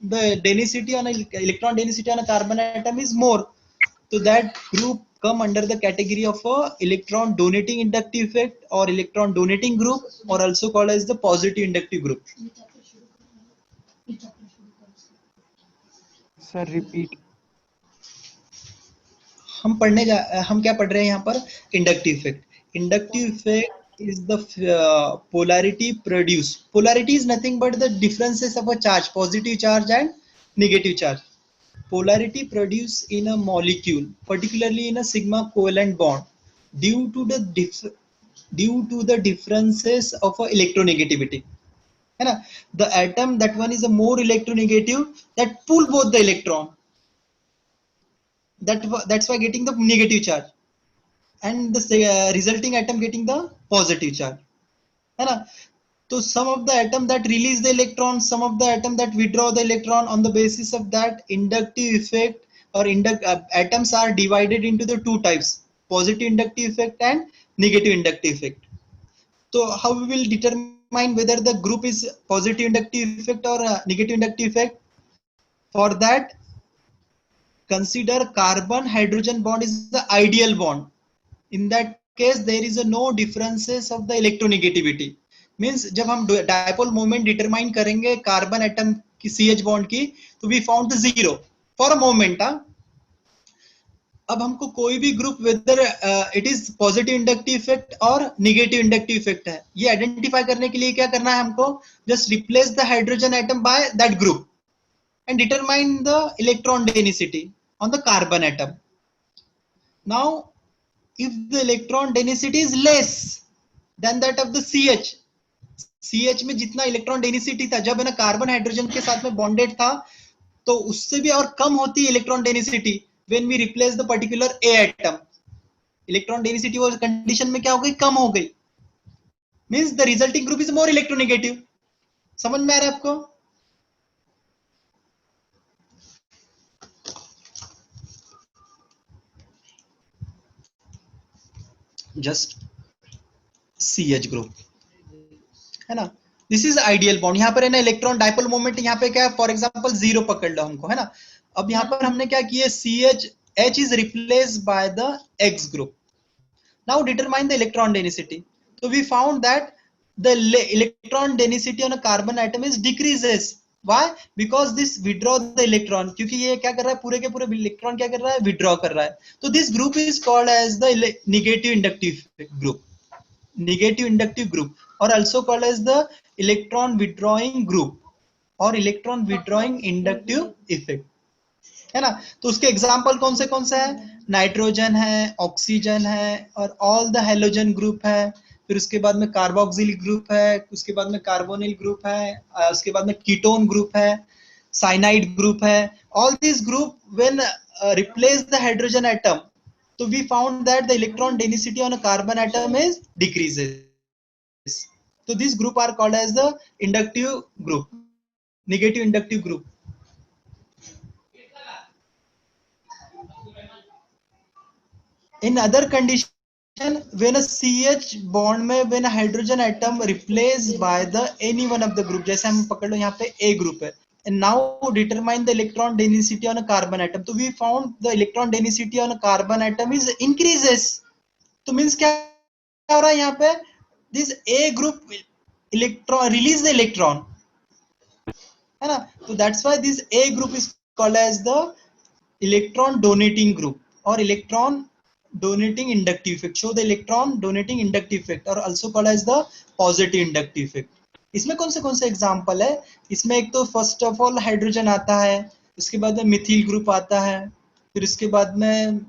the density on electron density on a carbon atom is more. So that group come under the category of a electron donating inductive effect or electron donating group, or also called as the positive inductive group. Sir, repeat. हम क्या पढ़ रहे हैं यहाँ पर? Inductive effect. Inductive effect is the polarity produced. Polarity is nothing but the differences of a charge, positive charge and negative charge. Polarity produced in a molecule, particularly in a sigma covalent bond, due to the differences of a electronegativity. है ना? The atom, that one is a more electronegative, that pull both the electron. That's why getting the negative charge, and the resulting atom getting the positive charge. है ना? So some of the atom that release the electron, some of the atom that withdraw the electron. On the basis of that inductive effect or atoms are divided into the two types: positive inductive effect and negative inductive effect. So how we will determine whether the group is positive inductive effect or negative inductive effect? For that, consider carbon hydrogen bond is the ideal bond. In that case, there is no differences of the electronegativity. Means जब हम dipole moment determine करेंगे carbon atom की CH bond की, तो we found the zero for a moment. अब हमको कोई भी group whether it is positive inductive effect और negative inductive effect है, ये आइडेंटिफाई करने के लिए क्या करना है हमको? Just replace the hydrogen atom by that group and determine the electron density on the carbon atom. Now, if the electron density is less than that of the CH में जितना इलेक्ट्रॉन डेंसिटी था जब है ना carbon hydrogen के साथ में bonded था, तो उससे भी और कम होती है electron density when we replace the particular a atom. Electron density वो कंडीशन में क्या हो गई? कम हो गई. Means the resulting group is more electronegative. समझ में आ रहा है आपको? जस्ट CH ग्रुप है ना. This is ideal bond. यहाँ पर है ना इलेक्ट्रॉन डाइपोल मोमेंट यहाँ पे क्या है? फॉर एग्जांपल 0 पकड़ लो हमको, है ना. अब यहाँ पर हमने क्या किया? CH H is replaced by the X group. Now determine the electron density. So we found that the electron density on a carbon atom is decreases. Why? Because this withdraw the electron. क्योंकि ये क्या कर रहा है? पूरे के पूरे electron क्या कर रहा है? विड्रॉ कर रहा है. तो this group is called as the negative inductive group. Negative inductive group, or also called as the electron withdrawing group or electron withdrawing inductive effect. है ना. तो उसके एग्जांपल कौन से है? नाइट्रोजन है, ऑक्सीजन है, और ऑल द हेलोजन ग्रुप है. फिर उसके बाद में कार्बोक्सिल ग्रुप है, उसके बाद में कार्बोनिल ग्रुप है, उसके बाद में कीटोन ग्रुप है, साइनाइड ग्रुप है. All this group when replace the hydrogen atom, so we found that the electron density on a carbon atom is decreases. So these group are called as the inductive group, negative inductive group. In other condition, when a CH bond में when a hydrogen atom replaced by the any one of the group, जैसे हम पकड़ लो यहाँ पे A group है, and now determine the electron density on a carbon atom. So we found the electron density on a carbon atom is increases. तो means क्या हो रहा है यहाँ पे? This A group electron release the electron, है ना. So that's why this A group is called as the electron donating group or electron donating inductive effect. Show the electron donating inductive effect or also called as the positive inductive effect. इसमें कौन से example है? इसमें एक तो first of all hydrogen आता है, उसके बाद में मिथिल ग्रुप आता है, फिर उसके बाद में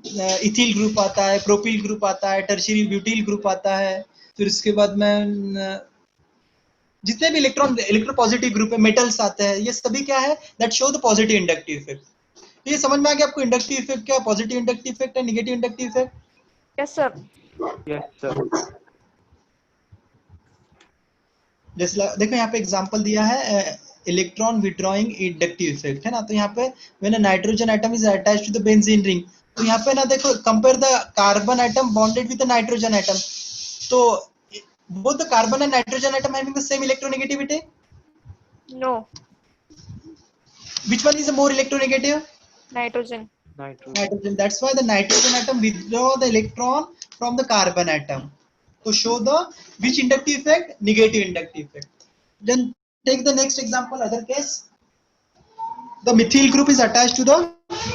इथिल ग्रुप आता है, प्रोपिल ग्रुप आता है, टर्शियरी ब्यूटिल ग्रुप आता है, फिर उसके बाद में जितने भी इलेक्ट्रोपॉजिटिव ग्रुप है, मेटल्स आते हैं, ये सभी क्या है? That show the positive inductive effect. तो ये समझ में आ गया आपको इंडक्टिव इफेक्ट क्या है, पॉजिटिव इंडक्टिव इफेक्ट है, negative inductive effect? Yes, sir. Yes, sir. जैसे देखो यहाँ पे एग्जांपल दिया है इलेक्ट्रॉन विड्रॉइंग इंडक्टिव इफेक्ट, है ना. तो यहाँ पे when a nitrogen atom is attached to the benzene ring, तो यहाँ पे ना देखो, compare the carbon atom bonded with the nitrogen atom, तो both the carbon and nitrogen atom having the same electronegativity. No. Which one is the more electronegative? Nitrogen. Nitrogen. That's why the nitrogen atom withdraw the electron from the carbon atom to show the which inductive effect? Negative inductive effect. Then take the next example, other case. The methyl group is attached to the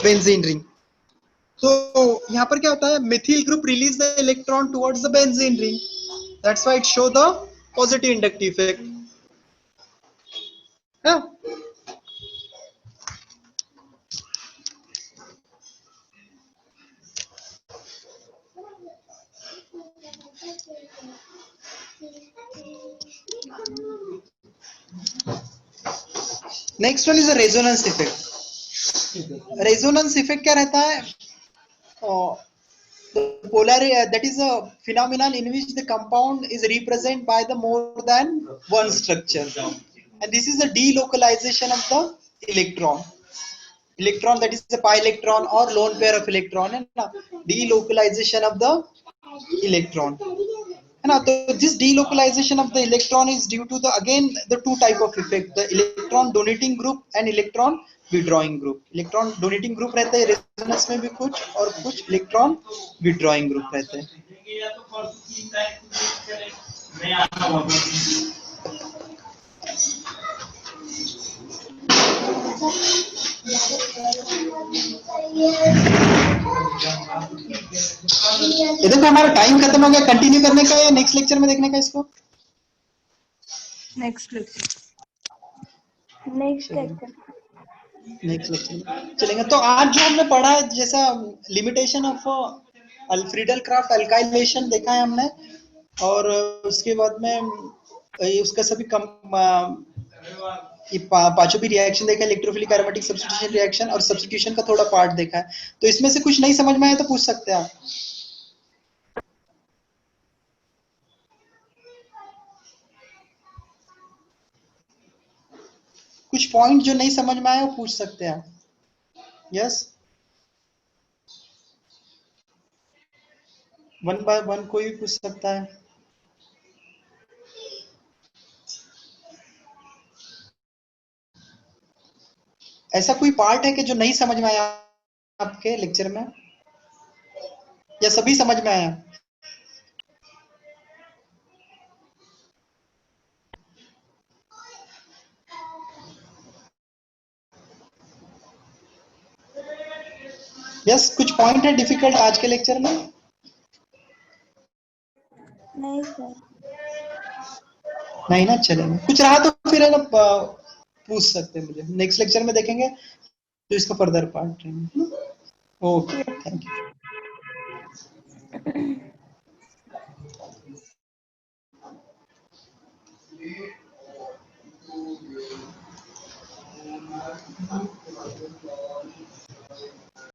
benzene ring. So यहाँ पर क्या होता है? Methyl group release the electron towards the benzene ring. That's why it show the positive inductive effect. Yeah. Next one is the resonance effect. Resonance effect क्या रहता है? The polarity, that is a phenomenon in which the compound is represented by the more than one structure, and this is the delocalization of the electron. Electron, that is the pi electron or lone pair of electron, and delocalization of the electron. And this delocalization of the electron is due to the again the two type of effect, the electron donating group and electron withdrawing group. Electron donating group रहते हैं resonance में भी कुछ, और कुछ electron withdrawing group रहते हैं. ये देखो हमारा टाइम खत्म हो गया, कंटिन्यू करने का या नेक्स्ट लेक्चर में देखने का इसको? नेक्स्ट लेक्चर नेक्स्ट लेक्चर चलेंगे. तो आज जो हमने पढ़ा है, जैसा limitation of Friedel craft alkylation देखा है हमने, और उसके बाद में उसका सभी पांचों भी रिएक्शन देखा, इलेक्ट्रोफिलिक एरोमेटिक सब्स्टिट्यूशन रिएक्शन, और सब्स्टिट्यूशन का थोड़ा पार्ट देखा है. तो इसमें से कुछ नहीं समझ में आया तो पूछ सकते हैं आप. कुछ पॉइंट जो नहीं समझ में आया वो पूछ सकते हैं आप. यस, वन बाय वन कोई भी पूछ सकता है. ऐसा कोई पार्ट है कि जो नहीं समझ में आया आपके लेक्चर में, या सभी समझ में आया? यस, कुछ पॉइंट है डिफिकल्ट आज के लेक्चर में? नहीं सर. नहीं ना, चलेंगे. कुछ रहा तो फिर है ना पूछ सकते हैं मुझे. नेक्स्ट लेक्चर में देखेंगे तो इसका further part. Okay, thank you.